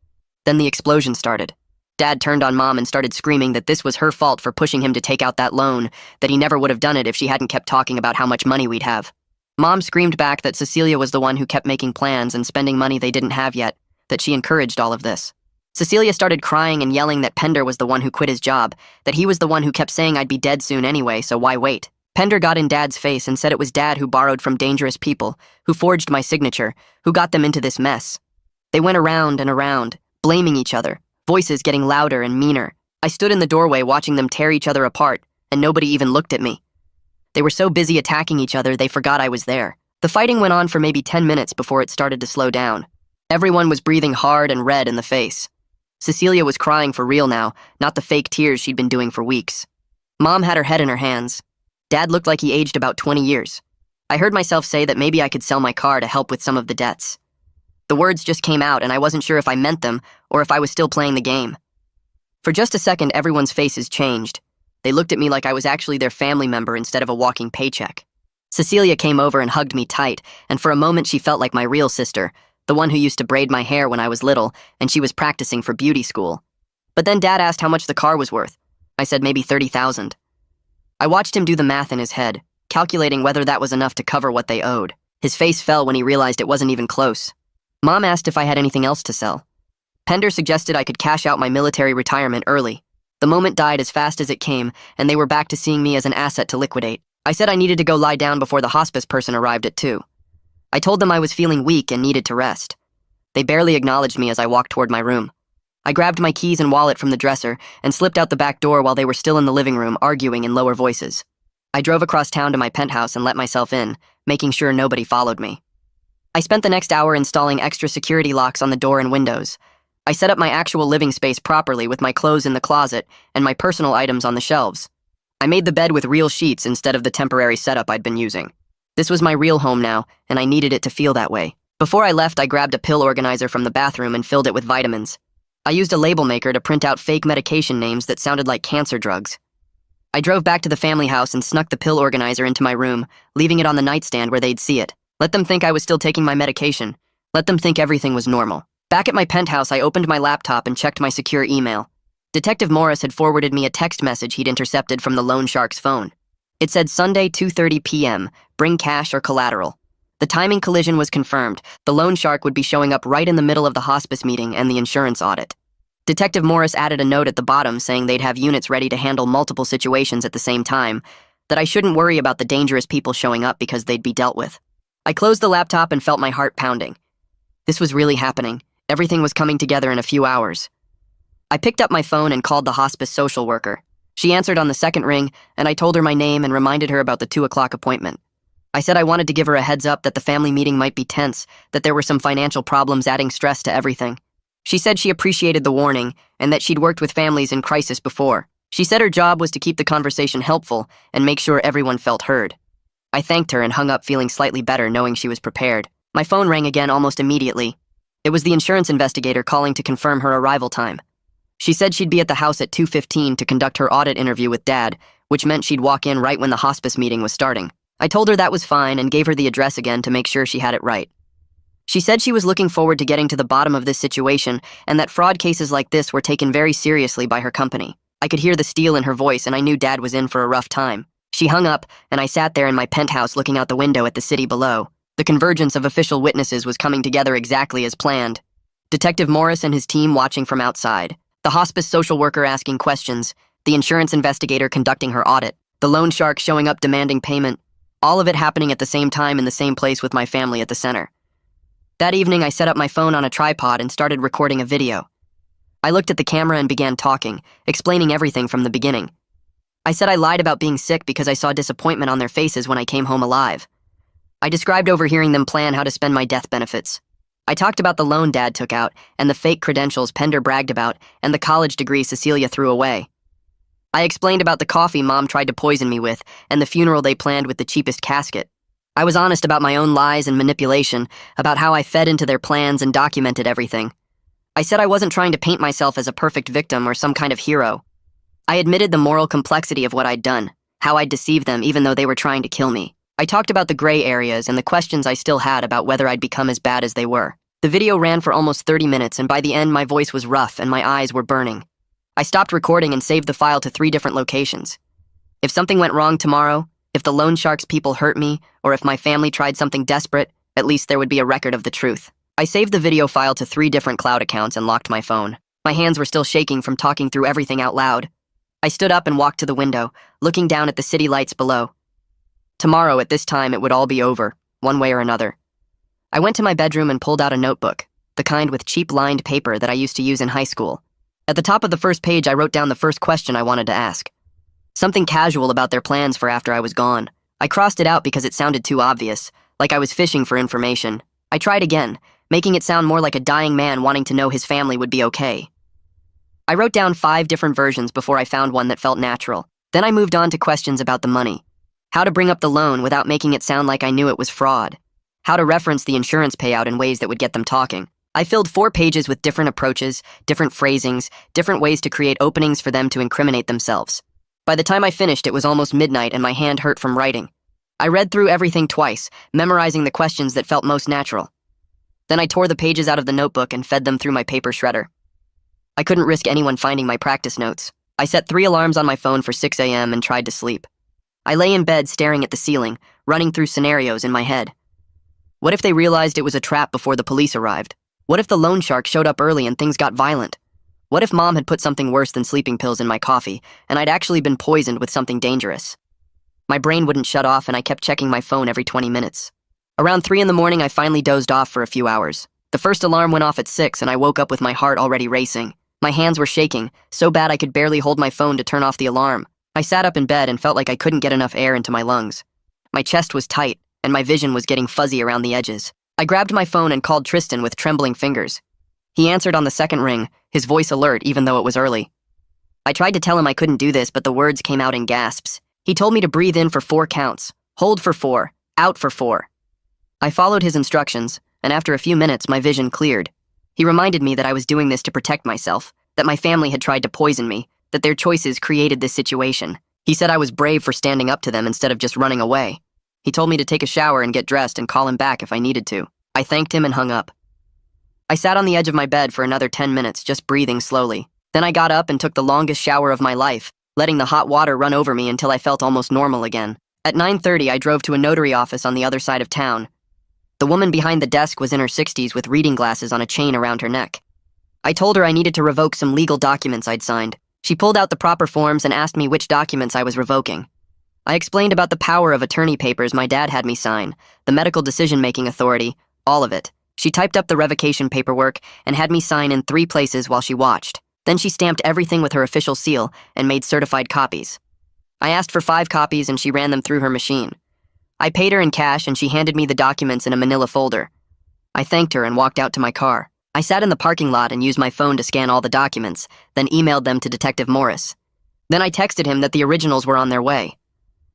Then the explosion started. Dad turned on Mom and started screaming that this was her fault for pushing him to take out that loan, that he never would have done it if she hadn't kept talking about how much money we'd have. Mom screamed back that Cecilia was the one who kept making plans and spending money they didn't have yet, that she encouraged all of this. Cecilia started crying and yelling that Pender was the one who quit his job, that he was the one who kept saying I'd be dead soon anyway, so why wait? Pender got in Dad's face and said it was Dad who borrowed from dangerous people, who forged my signature, who got them into this mess. They went around and around, blaming each other, voices getting louder and meaner. I stood in the doorway watching them tear each other apart, and nobody even looked at me. They were so busy attacking each other they forgot I was there. The fighting went on for maybe 10 minutes before it started to slow down. Everyone was breathing hard and red in the face. Cecilia was crying for real now, not the fake tears she'd been doing for weeks. Mom had her head in her hands. Dad looked like he aged about 20 years. I heard myself say that maybe I could sell my car to help with some of the debts. The words just came out, and I wasn't sure if I meant them or if I was still playing the game. For just a second, everyone's faces changed. They looked at me like I was actually their family member instead of a walking paycheck. Cecilia came over and hugged me tight, and for a moment she felt like my real sister, the one who used to braid my hair when I was little, and she was practicing for beauty school. But then Dad asked how much the car was worth. I said maybe $30,000. I watched him do the math in his head, calculating whether that was enough to cover what they owed. His face fell when he realized it wasn't even close. Mom asked if I had anything else to sell. Pender suggested I could cash out my military retirement early. The moment died as fast as it came, and they were back to seeing me as an asset to liquidate. I said I needed to go lie down before the hospice person arrived at 2. I told them I was feeling weak and needed to rest. They barely acknowledged me as I walked toward my room. I grabbed my keys and wallet from the dresser and slipped out the back door while they were still in the living room, arguing in lower voices. I drove across town to my penthouse and let myself in, making sure nobody followed me. I spent the next hour installing extra security locks on the door and windows. I set up my actual living space properly with my clothes in the closet and my personal items on the shelves. I made the bed with real sheets instead of the temporary setup I'd been using. This was my real home now, and I needed it to feel that way. Before I left, I grabbed a pill organizer from the bathroom and filled it with vitamins. I used a label maker to print out fake medication names that sounded like cancer drugs. I drove back to the family house and snuck the pill organizer into my room, leaving it on the nightstand where they'd see it. Let them think I was still taking my medication. Let them think everything was normal. Back at my penthouse, I opened my laptop and checked my secure email. Detective Morris had forwarded me a text message he'd intercepted from the loan shark's phone. It said Sunday, 2:30 p.m., bring cash or collateral. The timing collision was confirmed. The loan shark would be showing up right in the middle of the hospice meeting and the insurance audit. Detective Morris added a note at the bottom saying they'd have units ready to handle multiple situations at the same time, that I shouldn't worry about the dangerous people showing up because they'd be dealt with. I closed the laptop and felt my heart pounding. This was really happening. Everything was coming together in a few hours. I picked up my phone and called the hospice social worker. She answered on the second ring, and I told her my name and reminded her about the 2 o'clock appointment. I said I wanted to give her a heads up that the family meeting might be tense, that there were some financial problems adding stress to everything. She said she appreciated the warning and that she'd worked with families in crisis before. She said her job was to keep the conversation helpful and make sure everyone felt heard. I thanked her and hung up feeling slightly better knowing she was prepared. My phone rang again almost immediately. It was the insurance investigator calling to confirm her arrival time. She said she'd be at the house at 2:15 to conduct her audit interview with Dad, which meant she'd walk in right when the hospice meeting was starting. I told her that was fine and gave her the address again to make sure she had it right. She said she was looking forward to getting to the bottom of this situation and that fraud cases like this were taken very seriously by her company. I could hear the steel in her voice and I knew Dad was in for a rough time. She hung up and I sat there in my penthouse looking out the window at the city below. The convergence of official witnesses was coming together exactly as planned. Detective Morris and his team watching from outside. The hospice social worker asking questions. The insurance investigator conducting her audit. The loan shark showing up demanding payment. All of it happening at the same time in the same place with my family at the center. That evening, I set up my phone on a tripod and started recording a video. I looked at the camera and began talking, explaining everything from the beginning. I said I lied about being sick because I saw disappointment on their faces when I came home alive. I described overhearing them plan how to spend my death benefits. I talked about the loan Dad took out and the fake credentials Pender bragged about and the college degree Cecilia threw away. I explained about the coffee Mom tried to poison me with and the funeral they planned with the cheapest casket. I was honest about my own lies and manipulation, about how I fed into their plans and documented everything. I said I wasn't trying to paint myself as a perfect victim or some kind of hero. I admitted the moral complexity of what I'd done, how I'd deceived them even though they were trying to kill me. I talked about the gray areas and the questions I still had about whether I'd become as bad as they were. The video ran for almost 30 minutes, and by the end my voice was rough and my eyes were burning. I stopped recording and saved the file to 3 different locations. If something went wrong tomorrow, if the loan shark's people hurt me, or if my family tried something desperate, at least there would be a record of the truth. I saved the video file to 3 different cloud accounts and locked my phone. My hands were still shaking from talking through everything out loud. I stood up and walked to the window, looking down at the city lights below. Tomorrow, at this time, it would all be over, one way or another. I went to my bedroom and pulled out a notebook, the kind with cheap lined paper that I used to use in high school. At the top of the first page, I wrote down the first question I wanted to ask. Something casual about their plans for after I was gone. I crossed it out because it sounded too obvious, like I was fishing for information. I tried again, making it sound more like a dying man wanting to know his family would be okay. I wrote down 5 different versions before I found one that felt natural. Then I moved on to questions about the money. How to bring up the loan without making it sound like I knew it was fraud. How to reference the insurance payout in ways that would get them talking. I filled 4 pages with different approaches, different phrasings, different ways to create openings for them to incriminate themselves. By the time I finished, it was almost midnight and my hand hurt from writing. I read through everything twice, memorizing the questions that felt most natural. Then I tore the pages out of the notebook and fed them through my paper shredder. I couldn't risk anyone finding my practice notes. I set 3 alarms on my phone for 6 a.m. and tried to sleep. I lay in bed staring at the ceiling, running through scenarios in my head. What if they realized it was a trap before the police arrived? What if the loan shark showed up early and things got violent? What if Mom had put something worse than sleeping pills in my coffee, and I'd actually been poisoned with something dangerous? My brain wouldn't shut off, and I kept checking my phone every 20 minutes. Around 3 in the morning, I finally dozed off for a few hours. The first alarm went off at 6, and I woke up with my heart already racing. My hands were shaking, so bad I could barely hold my phone to turn off the alarm. I sat up in bed and felt like I couldn't get enough air into my lungs. My chest was tight, and my vision was getting fuzzy around the edges. I grabbed my phone and called Tristan with trembling fingers. He answered on the second ring, his voice alert even though it was early. I tried to tell him I couldn't do this, but the words came out in gasps. He told me to breathe in for 4 counts, hold for 4, out for 4. I followed his instructions, and after a few minutes, my vision cleared. He reminded me that I was doing this to protect myself, that my family had tried to poison me, that their choices created this situation. He said I was brave for standing up to them instead of just running away. He told me to take a shower and get dressed and call him back if I needed to. I thanked him and hung up. I sat on the edge of my bed for another 10 minutes, just breathing slowly. Then I got up and took the longest shower of my life, letting the hot water run over me until I felt almost normal again. At 9:30, I drove to a notary office on the other side of town. The woman behind the desk was in her 60s with reading glasses on a chain around her neck. I told her I needed to revoke some legal documents I'd signed. She pulled out the proper forms and asked me which documents I was revoking. I explained about the power of attorney papers my dad had me sign, the medical decision-making authority, all of it. She typed up the revocation paperwork and had me sign in 3 places while she watched. Then she stamped everything with her official seal and made certified copies. I asked for 5 copies and she ran them through her machine. I paid her in cash and she handed me the documents in a manila folder. I thanked her and walked out to my car. I sat in the parking lot and used my phone to scan all the documents, then emailed them to Detective Morris. Then I texted him that the originals were on their way.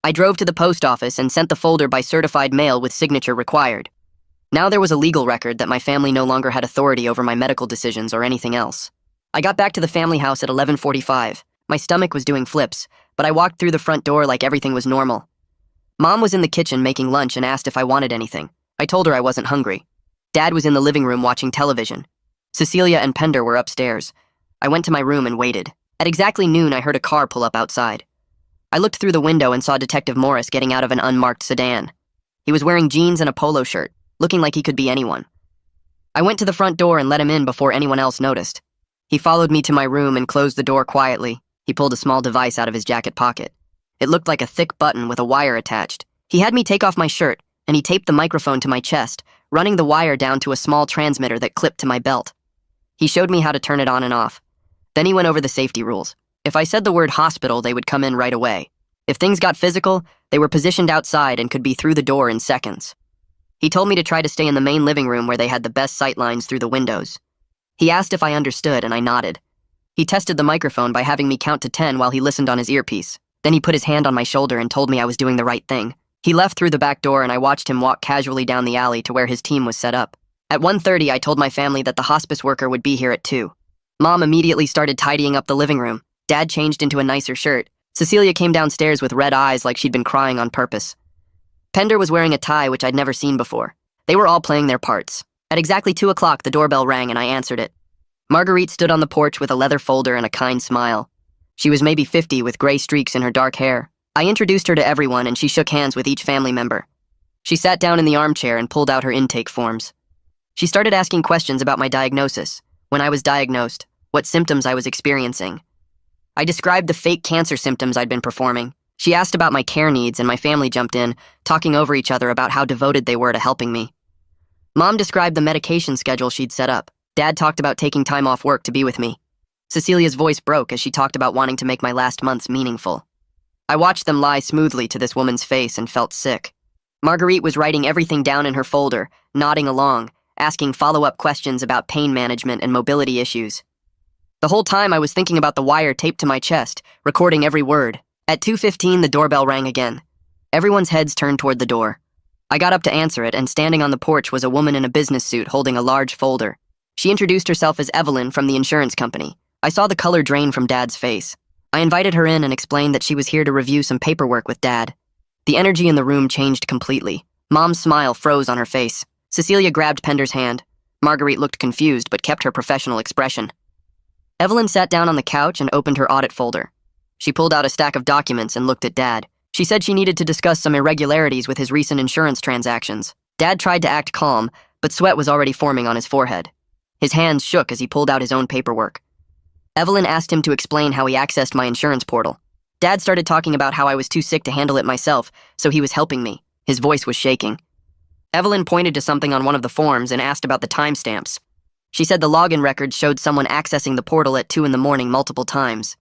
I drove to the post office and sent the folder by certified mail with signature required. Now there was a legal record that my family no longer had authority over my medical decisions or anything else. I got back to the family house at 11:45. My stomach was doing flips, but I walked through the front door like everything was normal. Mom was in the kitchen making lunch and asked if I wanted anything. I told her I wasn't hungry. Dad was in the living room watching television. Cecilia and Pender were upstairs. I went to my room and waited. At exactly noon, I heard a car pull up outside. I looked through the window and saw Detective Morris getting out of an unmarked sedan. He was wearing jeans and a polo shirt, looking like he could be anyone. I went to the front door and let him in before anyone else noticed. He followed me to my room and closed the door quietly. He pulled a small device out of his jacket pocket. It looked like a thick button with a wire attached. He had me take off my shirt, and he taped the microphone to my chest, running the wire down to a small transmitter that clipped to my belt. He showed me how to turn it on and off. Then he went over the safety rules. If I said the word hospital, they would come in right away. If things got physical, they were positioned outside and could be through the door in seconds. He told me to try to stay in the main living room where they had the best sight lines through the windows. He asked if I understood, and I nodded. He tested the microphone by having me count to 10 while he listened on his earpiece. Then he put his hand on my shoulder and told me I was doing the right thing. He left through the back door and I watched him walk casually down the alley to where his team was set up. At 1:30, I told my family that the hospice worker would be here at 2. Mom immediately started tidying up the living room. Dad changed into a nicer shirt. Cecilia came downstairs with red eyes like she'd been crying on purpose. Pender was wearing a tie which I'd never seen before. They were all playing their parts. At exactly 2 o'clock, the doorbell rang and I answered it. Marguerite stood on the porch with a leather folder and a kind smile. She was maybe 50 with gray streaks in her dark hair. I introduced her to everyone and she shook hands with each family member. She sat down in the armchair and pulled out her intake forms. She started asking questions about my diagnosis, when I was diagnosed, what symptoms I was experiencing. I described the fake cancer symptoms I'd been performing. She asked about my care needs and my family jumped in, talking over each other about how devoted they were to helping me. Mom described the medication schedule she'd set up. Dad talked about taking time off work to be with me. Cecilia's voice broke as she talked about wanting to make my last months meaningful. I watched them lie smoothly to this woman's face and felt sick. Marguerite was writing everything down in her folder, nodding along, asking follow-up questions about pain management and mobility issues. The whole time I was thinking about the wire taped to my chest, recording every word. At 2:15, the doorbell rang again. Everyone's heads turned toward the door. I got up to answer it, and standing on the porch was a woman in a business suit holding a large folder. She introduced herself as Evelyn from the insurance company. I saw the color drain from Dad's face. I invited her in and explained that she was here to review some paperwork with Dad. The energy in the room changed completely. Mom's smile froze on her face. Cecilia grabbed Pender's hand. Marguerite looked confused but kept her professional expression. Evelyn sat down on the couch and opened her audit folder. She pulled out a stack of documents and looked at Dad. She said she needed to discuss some irregularities with his recent insurance transactions. Dad tried to act calm, but sweat was already forming on his forehead. His hands shook as he pulled out his own paperwork. Evelyn asked him to explain how he accessed my insurance portal. Dad started talking about how I was too sick to handle it myself, so he was helping me. His voice was shaking. Evelyn pointed to something on one of the forms and asked about the timestamps. She said the login records showed someone accessing the portal at 2 in the morning multiple times.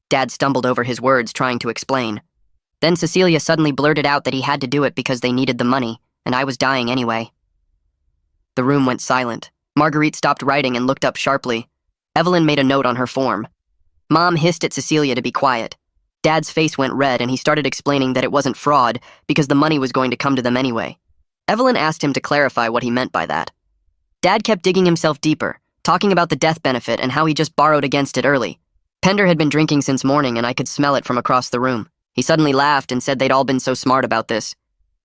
Dad stumbled over his words, trying to explain. Then Cecilia suddenly blurted out that he had to do it because they needed the money, and I was dying anyway. The room went silent. Marguerite stopped writing and looked up sharply. Evelyn made a note on her form. Mom hissed at Cecilia to be quiet. Dad's face went red and he started explaining that it wasn't fraud because the money was going to come to them anyway. Evelyn asked him to clarify what he meant by that. Dad kept digging himself deeper, talking about the death benefit and how he just borrowed against it early. Pender had been drinking since morning and I could smell it from across the room. He suddenly laughed and said they'd all been so smart about this.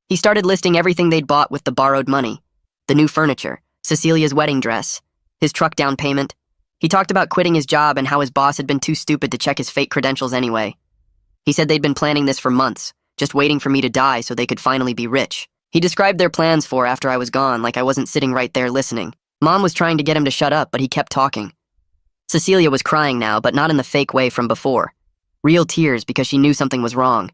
He started listing everything they'd bought with the borrowed money. The new furniture, Cecilia's wedding dress, his truck down payment. He talked about quitting his job and how his boss had been too stupid to check his fake credentials anyway. He said they'd been planning this for months, just waiting for me to die so they could finally be rich. He described their plans for after I was gone like I wasn't sitting right there listening. Mom was trying to get him to shut up, but he kept talking. Cecilia was crying now, but not in the fake way from before. Real tears because she knew something was wrong.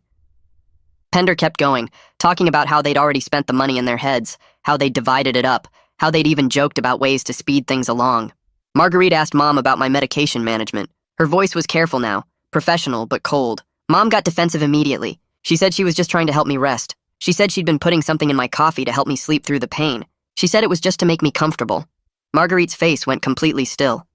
Pender kept going, talking about how they'd already spent the money in their heads, how they'd divided it up, how they'd even joked about ways to speed things along. Marguerite asked Mom about my medication management. Her voice was careful now, professional but cold. Mom got defensive immediately. She said she was just trying to help me rest. She said she'd been putting something in my coffee to help me sleep through the pain. She said it was just to make me comfortable. Marguerite's face went completely still.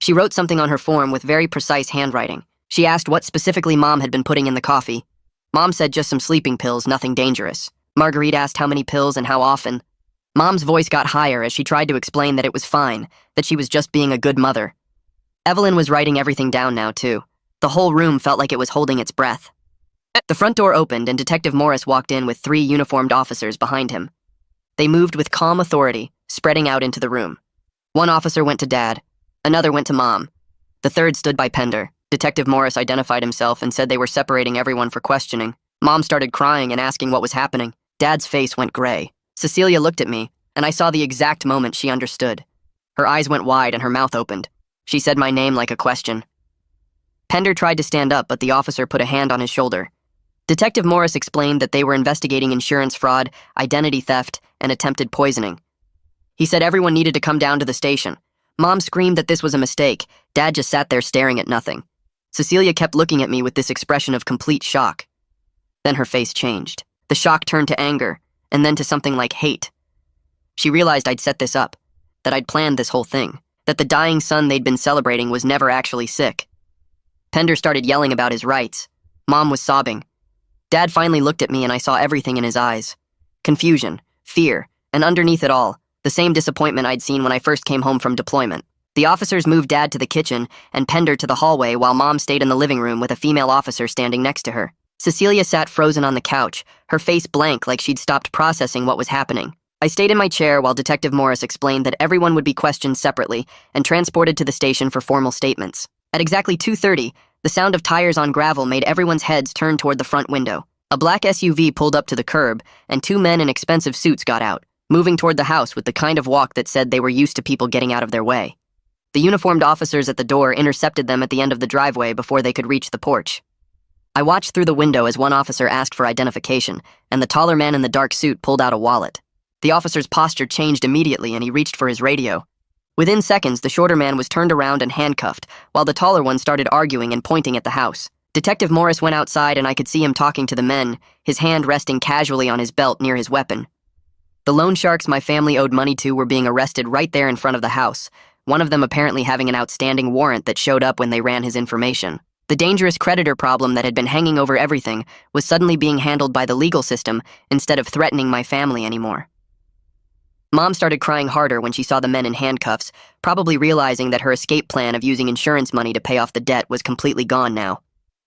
She wrote something on her form with very precise handwriting. She asked what specifically Mom had been putting in the coffee. Mom said just some sleeping pills, nothing dangerous. Marguerite asked how many pills and how often. Mom's voice got higher as she tried to explain that it was fine, that she was just being a good mother. Evelyn was writing everything down now, too. The whole room felt like it was holding its breath. The front door opened and Detective Morris walked in with 3 uniformed officers behind him. They moved with calm authority, spreading out into the room. One officer went to Dad. Another went to Mom. The third stood by Pender. Detective Morris identified himself and said they were separating everyone for questioning. Mom started crying and asking what was happening. Dad's face went gray. Cecilia looked at me, and I saw the exact moment she understood. Her eyes went wide and her mouth opened. She said my name like a question. Pender tried to stand up, but the officer put a hand on his shoulder. Detective Morris explained that they were investigating insurance fraud, identity theft, and attempted poisoning. He said everyone needed to come down to the station. Mom screamed that this was a mistake. Dad just sat there staring at nothing. Cecilia kept looking at me with this expression of complete shock. Then her face changed. The shock turned to anger, and then to something like hate. She realized I'd set this up, that I'd planned this whole thing, that the dying son they'd been celebrating was never actually sick. Pender started yelling about his rights. Mom was sobbing. Dad finally looked at me and I saw everything in his eyes. Confusion, fear, and underneath it all, the same disappointment I'd seen when I first came home from deployment. The officers moved Dad to the kitchen and Pender to the hallway while Mom stayed in the living room with a female officer standing next to her. Cecilia sat frozen on the couch, her face blank like she'd stopped processing what was happening. I stayed in my chair while Detective Morris explained that everyone would be questioned separately and transported to the station for formal statements. At exactly 2:30, the sound of tires on gravel made everyone's heads turn toward the front window. A black SUV pulled up to the curb, and 2 men in expensive suits got out, moving toward the house with the kind of walk that said they were used to people getting out of their way. The uniformed officers at the door intercepted them at the end of the driveway before they could reach the porch. I watched through the window as one officer asked for identification, and the taller man in the dark suit pulled out a wallet. The officer's posture changed immediately and he reached for his radio. Within seconds, the shorter man was turned around and handcuffed, while the taller one started arguing and pointing at the house. Detective Morris went outside and I could see him talking to the men, his hand resting casually on his belt near his weapon. The loan sharks my family owed money to were being arrested right there in front of the house, one of them apparently having an outstanding warrant that showed up when they ran his information. The dangerous creditor problem that had been hanging over everything was suddenly being handled by the legal system instead of threatening my family anymore. Mom started crying harder when she saw the men in handcuffs, probably realizing that her escape plan of using insurance money to pay off the debt was completely gone now.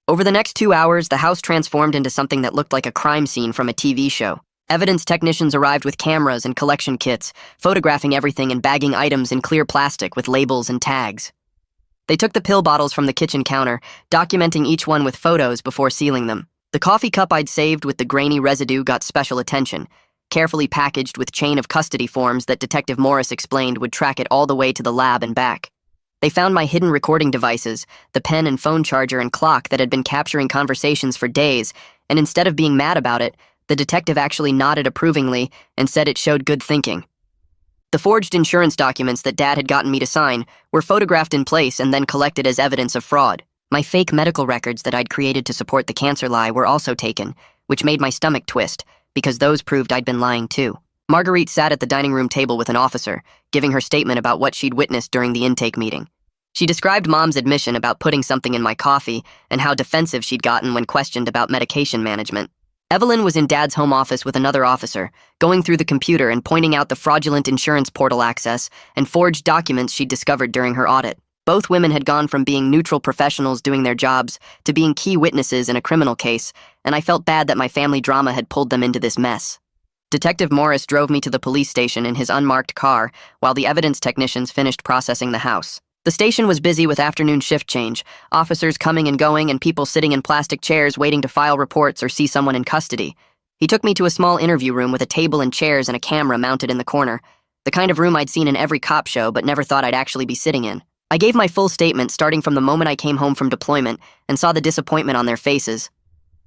Over the next 2 hours, the house transformed into something that looked like a crime scene from a TV show. Evidence technicians arrived with cameras and collection kits, photographing everything and bagging items in clear plastic with labels and tags. They took the pill bottles from the kitchen counter, documenting each one with photos before sealing them. The coffee cup I'd saved with the grainy residue got special attention, carefully packaged with chain of custody forms that Detective Morris explained would track it all the way to the lab and back. They found my hidden recording devices, the pen and phone charger and clock that had been capturing conversations for days, and instead of being mad about it, the detective actually nodded approvingly and said it showed good thinking. The forged insurance documents that Dad had gotten me to sign were photographed in place and then collected as evidence of fraud. My fake medical records that I'd created to support the cancer lie were also taken, which made my stomach twist, because those proved I'd been lying too. Marguerite sat at the dining room table with an officer, giving her statement about what she'd witnessed during the intake meeting. She described Mom's admission about putting something in my coffee and how defensive she'd gotten when questioned about medication management. Evelyn was in Dad's home office with another officer, going through the computer and pointing out the fraudulent insurance portal access and forged documents she'd discovered during her audit. Both women had gone from being neutral professionals doing their jobs to being key witnesses in a criminal case, and I felt bad that my family drama had pulled them into this mess. Detective Morris drove me to the police station in his unmarked car while the evidence technicians finished processing the house. The station was busy with afternoon shift change, officers coming and going and people sitting in plastic chairs waiting to file reports or see someone in custody. He took me to a small interview room with a table and chairs and a camera mounted in the corner, the kind of room I'd seen in every cop show but never thought I'd actually be sitting in. I gave my full statement starting from the moment I came home from deployment and saw the disappointment on their faces.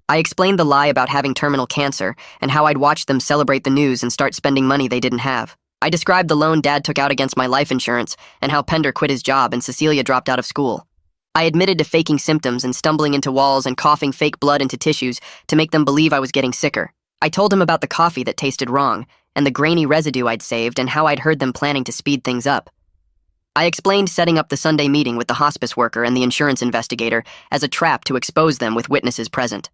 I explained the lie about having terminal cancer and how I'd watched them celebrate the news and start spending money they didn't have. I described the loan Dad took out against my life insurance and how Pender quit his job and Cecilia dropped out of school. I admitted to faking symptoms and stumbling into walls and coughing fake blood into tissues to make them believe I was getting sicker. I told him about the coffee that tasted wrong and the grainy residue I'd saved and how I'd heard them planning to speed things up. I explained setting up the Sunday meeting with the hospice worker and the insurance investigator as a trap to expose them with witnesses present.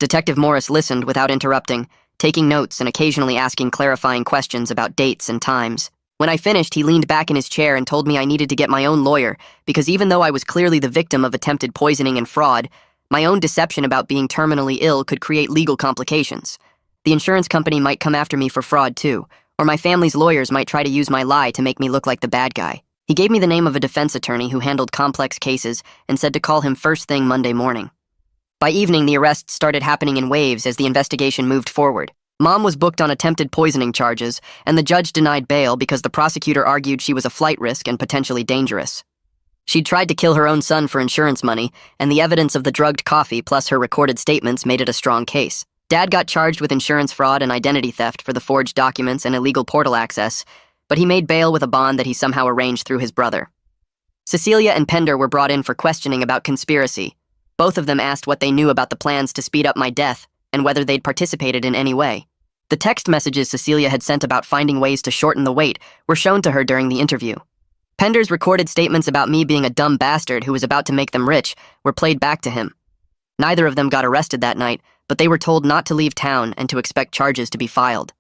Detective Morris listened without interrupting, taking notes and occasionally asking clarifying questions about dates and times. When I finished, he leaned back in his chair and told me I needed to get my own lawyer because even though I was clearly the victim of attempted poisoning and fraud, my own deception about being terminally ill could create legal complications. The insurance company might come after me for fraud too, or my family's lawyers might try to use my lie to make me look like the bad guy. He gave me the name of a defense attorney who handled complex cases and said to call him first thing Monday morning. By evening, the arrests started happening in waves as the investigation moved forward. Mom was booked on attempted poisoning charges, and the judge denied bail because the prosecutor argued she was a flight risk and potentially dangerous. She'd tried to kill her own son for insurance money, and the evidence of the drugged coffee plus her recorded statements made it a strong case. Dad got charged with insurance fraud and identity theft for the forged documents and illegal portal access, but he made bail with a bond that he somehow arranged through his brother. Cecilia and Pender were brought in for questioning about conspiracy. Both of them asked what they knew about the plans to speed up my death and whether they'd participated in any way. The text messages Cecilia had sent about finding ways to shorten the wait were shown to her during the interview. Pender's recorded statements about me being a dumb bastard who was about to make them rich were played back to him. Neither of them got arrested that night, but they were told not to leave town and to expect charges to be filed.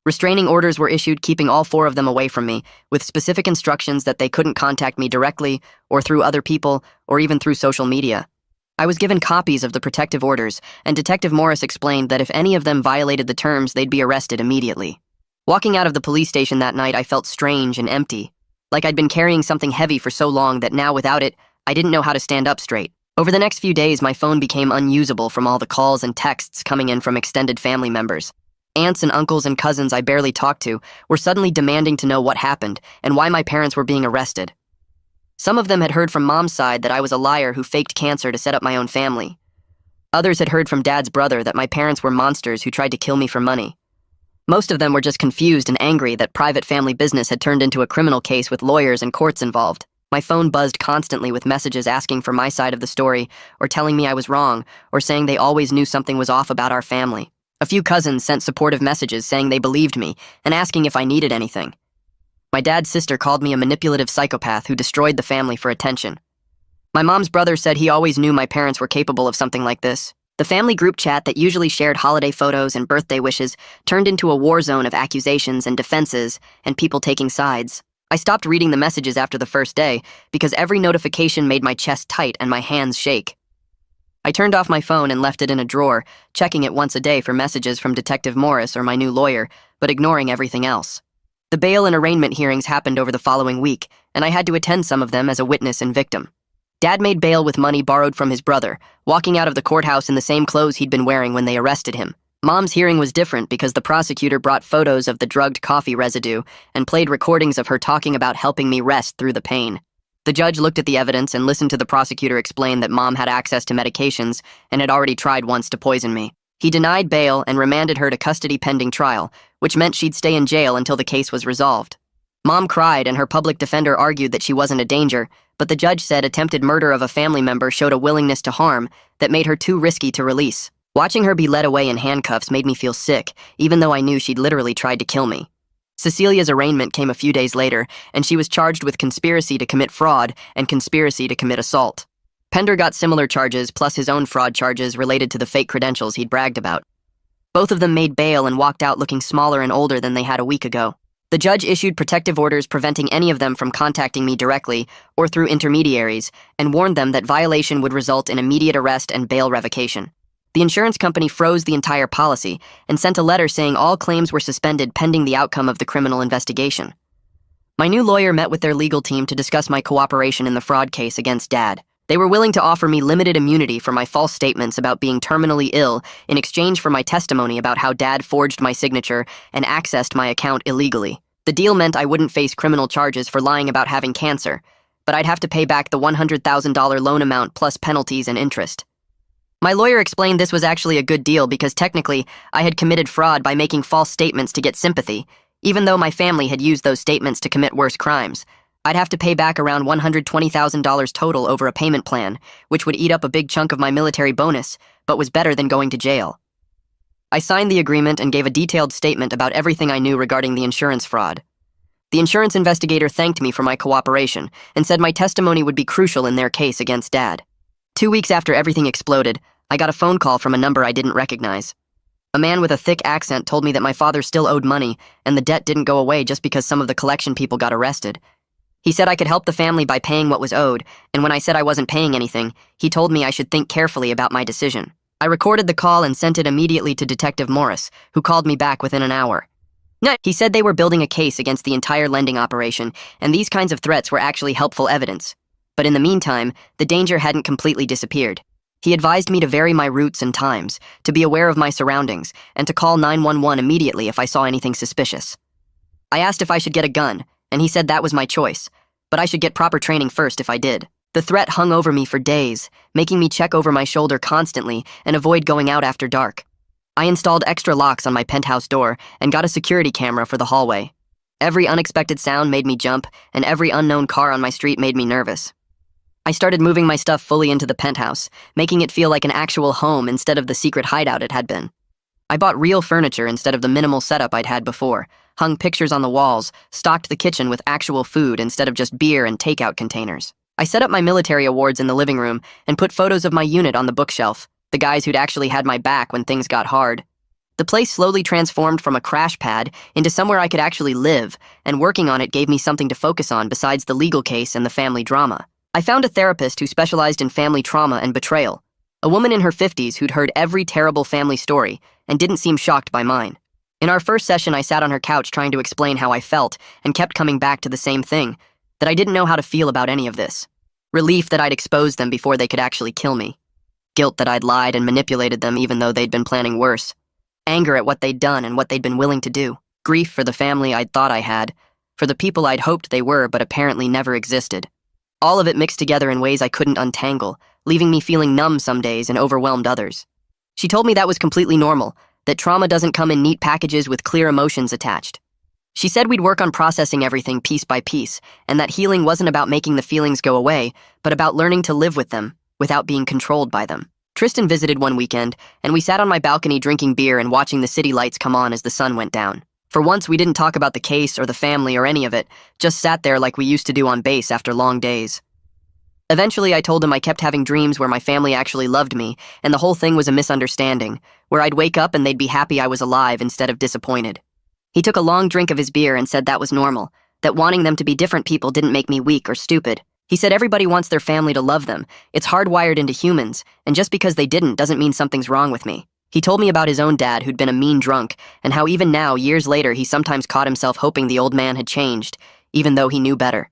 Restraining orders were issued keeping all four of them away from me, with specific instructions that they couldn't contact me directly or through other people or even through social media. I was given copies of the protective orders, and Detective Morris explained that if any of them violated the terms, they'd be arrested immediately. Walking out of the police station that night, I felt strange and empty, like I'd been carrying something heavy for so long that now without it, I didn't know how to stand up straight. Over the next few days, my phone became unusable from all the calls and texts coming in from extended family members. Aunts and uncles and cousins I barely talked to were suddenly demanding to know what happened and why my parents were being arrested. Some of them had heard from Mom's side that I was a liar who faked cancer to set up my own family. Others had heard from Dad's brother that my parents were monsters who tried to kill me for money. Most of them were just confused and angry that private family business had turned into a criminal case with lawyers and courts involved. My phone buzzed constantly with messages asking for my side of the story, or telling me I was wrong, or saying they always knew something was off about our family. A few cousins sent supportive messages saying they believed me and asking if I needed anything. My dad's sister called me a manipulative psychopath who destroyed the family for attention. My mom's brother said he always knew my parents were capable of something like this. The family group chat that usually shared holiday photos and birthday wishes turned into a war zone of accusations and defenses and people taking sides. I stopped reading the messages after the first day because every notification made my chest tight and my hands shake. I turned off my phone and left it in a drawer, checking it once a day for messages from Detective Morris or my new lawyer, but ignoring everything else. The bail and arraignment hearings happened over the following week, and I had to attend some of them as a witness and victim. Dad made bail with money borrowed from his brother, walking out of the courthouse in the same clothes he'd been wearing when they arrested him. Mom's hearing was different because the prosecutor brought photos of the drugged coffee residue and played recordings of her talking about helping me rest through the pain. The judge looked at the evidence and listened to the prosecutor explain that Mom had access to medications and had already tried once to poison me. He denied bail and remanded her to custody pending trial, which meant she'd stay in jail until the case was resolved. Mom cried and her public defender argued that she wasn't a danger, but the judge said attempted murder of a family member showed a willingness to harm that made her too risky to release. Watching her be led away in handcuffs made me feel sick, even though I knew she'd literally tried to kill me. Cecilia's arraignment came a few days later, and she was charged with conspiracy to commit fraud and conspiracy to commit assault. Pender got similar charges plus his own fraud charges related to the fake credentials he'd bragged about. Both of them made bail and walked out looking smaller and older than they had a week ago. The judge issued protective orders preventing any of them from contacting me directly or through intermediaries and warned them that violation would result in immediate arrest and bail revocation. The insurance company froze the entire policy and sent a letter saying all claims were suspended pending the outcome of the criminal investigation. My new lawyer met with their legal team to discuss my cooperation in the fraud case against Dad. They were willing to offer me limited immunity for my false statements about being terminally ill in exchange for my testimony about how Dad forged my signature and accessed my account illegally. The deal meant I wouldn't face criminal charges for lying about having cancer, but I'd have to pay back the $100,000 loan amount plus penalties and interest. My lawyer explained this was actually a good deal because technically I had committed fraud by making false statements to get sympathy, even though my family had used those statements to commit worse crimes. I'd have to pay back around $120,000 total over a payment plan, which would eat up a big chunk of my military bonus, but was better than going to jail. I signed the agreement and gave a detailed statement about everything I knew regarding the insurance fraud. The insurance investigator thanked me for my cooperation and said my testimony would be crucial in their case against Dad. 2 weeks after everything exploded, I got a phone call from a number I didn't recognize. A man with a thick accent told me that my father still owed money and the debt didn't go away just because some of the collection people got arrested. He said I could help the family by paying what was owed, and when I said I wasn't paying anything, he told me I should think carefully about my decision. I recorded the call and sent it immediately to Detective Morris, who called me back within an hour. He said they were building a case against the entire lending operation, and these kinds of threats were actually helpful evidence. But in the meantime, the danger hadn't completely disappeared. He advised me to vary my routes and times, to be aware of my surroundings, and to call 911 immediately if I saw anything suspicious. I asked if I should get a gun, and he said that was my choice, but I should get proper training first if I did. The threat hung over me for days, making me check over my shoulder constantly and avoid going out after dark. I installed extra locks on my penthouse door and got a security camera for the hallway. Every unexpected sound made me jump, and every unknown car on my street made me nervous. I started moving my stuff fully into the penthouse, making it feel like an actual home instead of the secret hideout it had been. I bought real furniture instead of the minimal setup I'd had before, hung pictures on the walls, stocked the kitchen with actual food instead of just beer and takeout containers. I set up my military awards in the living room and put photos of my unit on the bookshelf, the guys who'd actually had my back when things got hard. The place slowly transformed from a crash pad into somewhere I could actually live, and working on it gave me something to focus on besides the legal case and the family drama. I found a therapist who specialized in family trauma and betrayal, a woman in her 50s who'd heard every terrible family story and didn't seem shocked by mine. In our first session, I sat on her couch trying to explain how I felt and kept coming back to the same thing, that I didn't know how to feel about any of this. Relief that I'd exposed them before they could actually kill me. Guilt that I'd lied and manipulated them even though they'd been planning worse. Anger at what they'd done and what they'd been willing to do. Grief for the family I'd thought I had, for the people I'd hoped they were but apparently never existed. All of it mixed together in ways I couldn't untangle, leaving me feeling numb some days and overwhelmed others. She told me that was completely normal, that trauma doesn't come in neat packages with clear emotions attached. She said we'd work on processing everything piece by piece, and that healing wasn't about making the feelings go away, but about learning to live with them, without being controlled by them. Tristan visited one weekend, and we sat on my balcony drinking beer and watching the city lights come on as the sun went down. For once, we didn't talk about the case or the family or any of it, just sat there like we used to do on base after long days. Eventually, I told him I kept having dreams where my family actually loved me, and the whole thing was a misunderstanding, where I'd wake up and they'd be happy I was alive instead of disappointed. He took a long drink of his beer and said that was normal, that wanting them to be different people didn't make me weak or stupid. He said everybody wants their family to love them. It's hardwired into humans, and just because they didn't doesn't mean something's wrong with me. He told me about his own dad who'd been a mean drunk, and how even now, years later, he sometimes caught himself hoping the old man had changed, even though he knew better.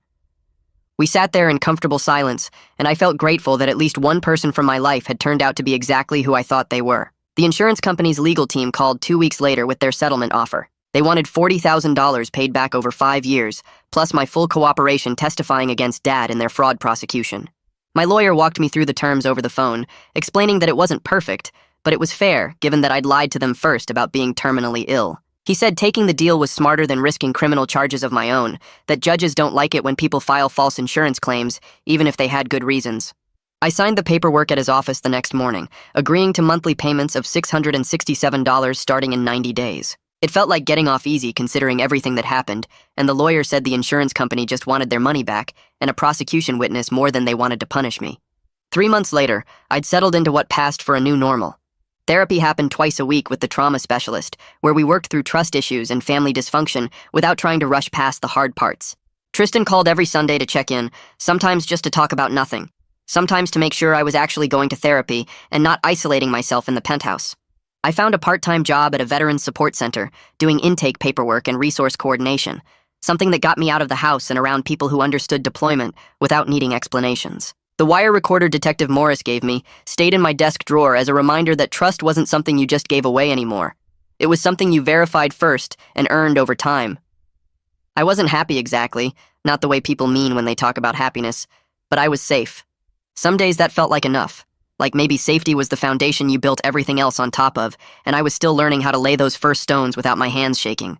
We sat there in comfortable silence, and I felt grateful that at least one person from my life had turned out to be exactly who I thought they were. The insurance company's legal team called 2 weeks later with their settlement offer. They wanted $40,000 paid back over 5 years, plus my full cooperation testifying against Dad in their fraud prosecution. My lawyer walked me through the terms over the phone, explaining that it wasn't perfect, but it was fair, given that I'd lied to them first about being terminally ill. He said taking the deal was smarter than risking criminal charges of my own, that judges don't like it when people file false insurance claims, even if they had good reasons. I signed the paperwork at his office the next morning, agreeing to monthly payments of $667 starting in 90 days. It felt like getting off easy considering everything that happened, and the lawyer said the insurance company just wanted their money back, and a prosecution witness more than they wanted to punish me. 3 months later, I'd settled into what passed for a new normal. Therapy happened twice a week with the trauma specialist, where we worked through trust issues and family dysfunction without trying to rush past the hard parts. Tristan called every Sunday to check in, sometimes just to talk about nothing, sometimes to make sure I was actually going to therapy and not isolating myself in the penthouse. I found a part-time job at a veterans support center, doing intake paperwork and resource coordination, something that got me out of the house and around people who understood deployment without needing explanations. The wire recorder Detective Morris gave me stayed in my desk drawer as a reminder that trust wasn't something you just gave away anymore. It was something you verified first and earned over time. I wasn't happy exactly, not the way people mean when they talk about happiness, but I was safe. Some days that felt like enough. Like maybe safety was the foundation you built everything else on top of, and I was still learning how to lay those first stones without my hands shaking.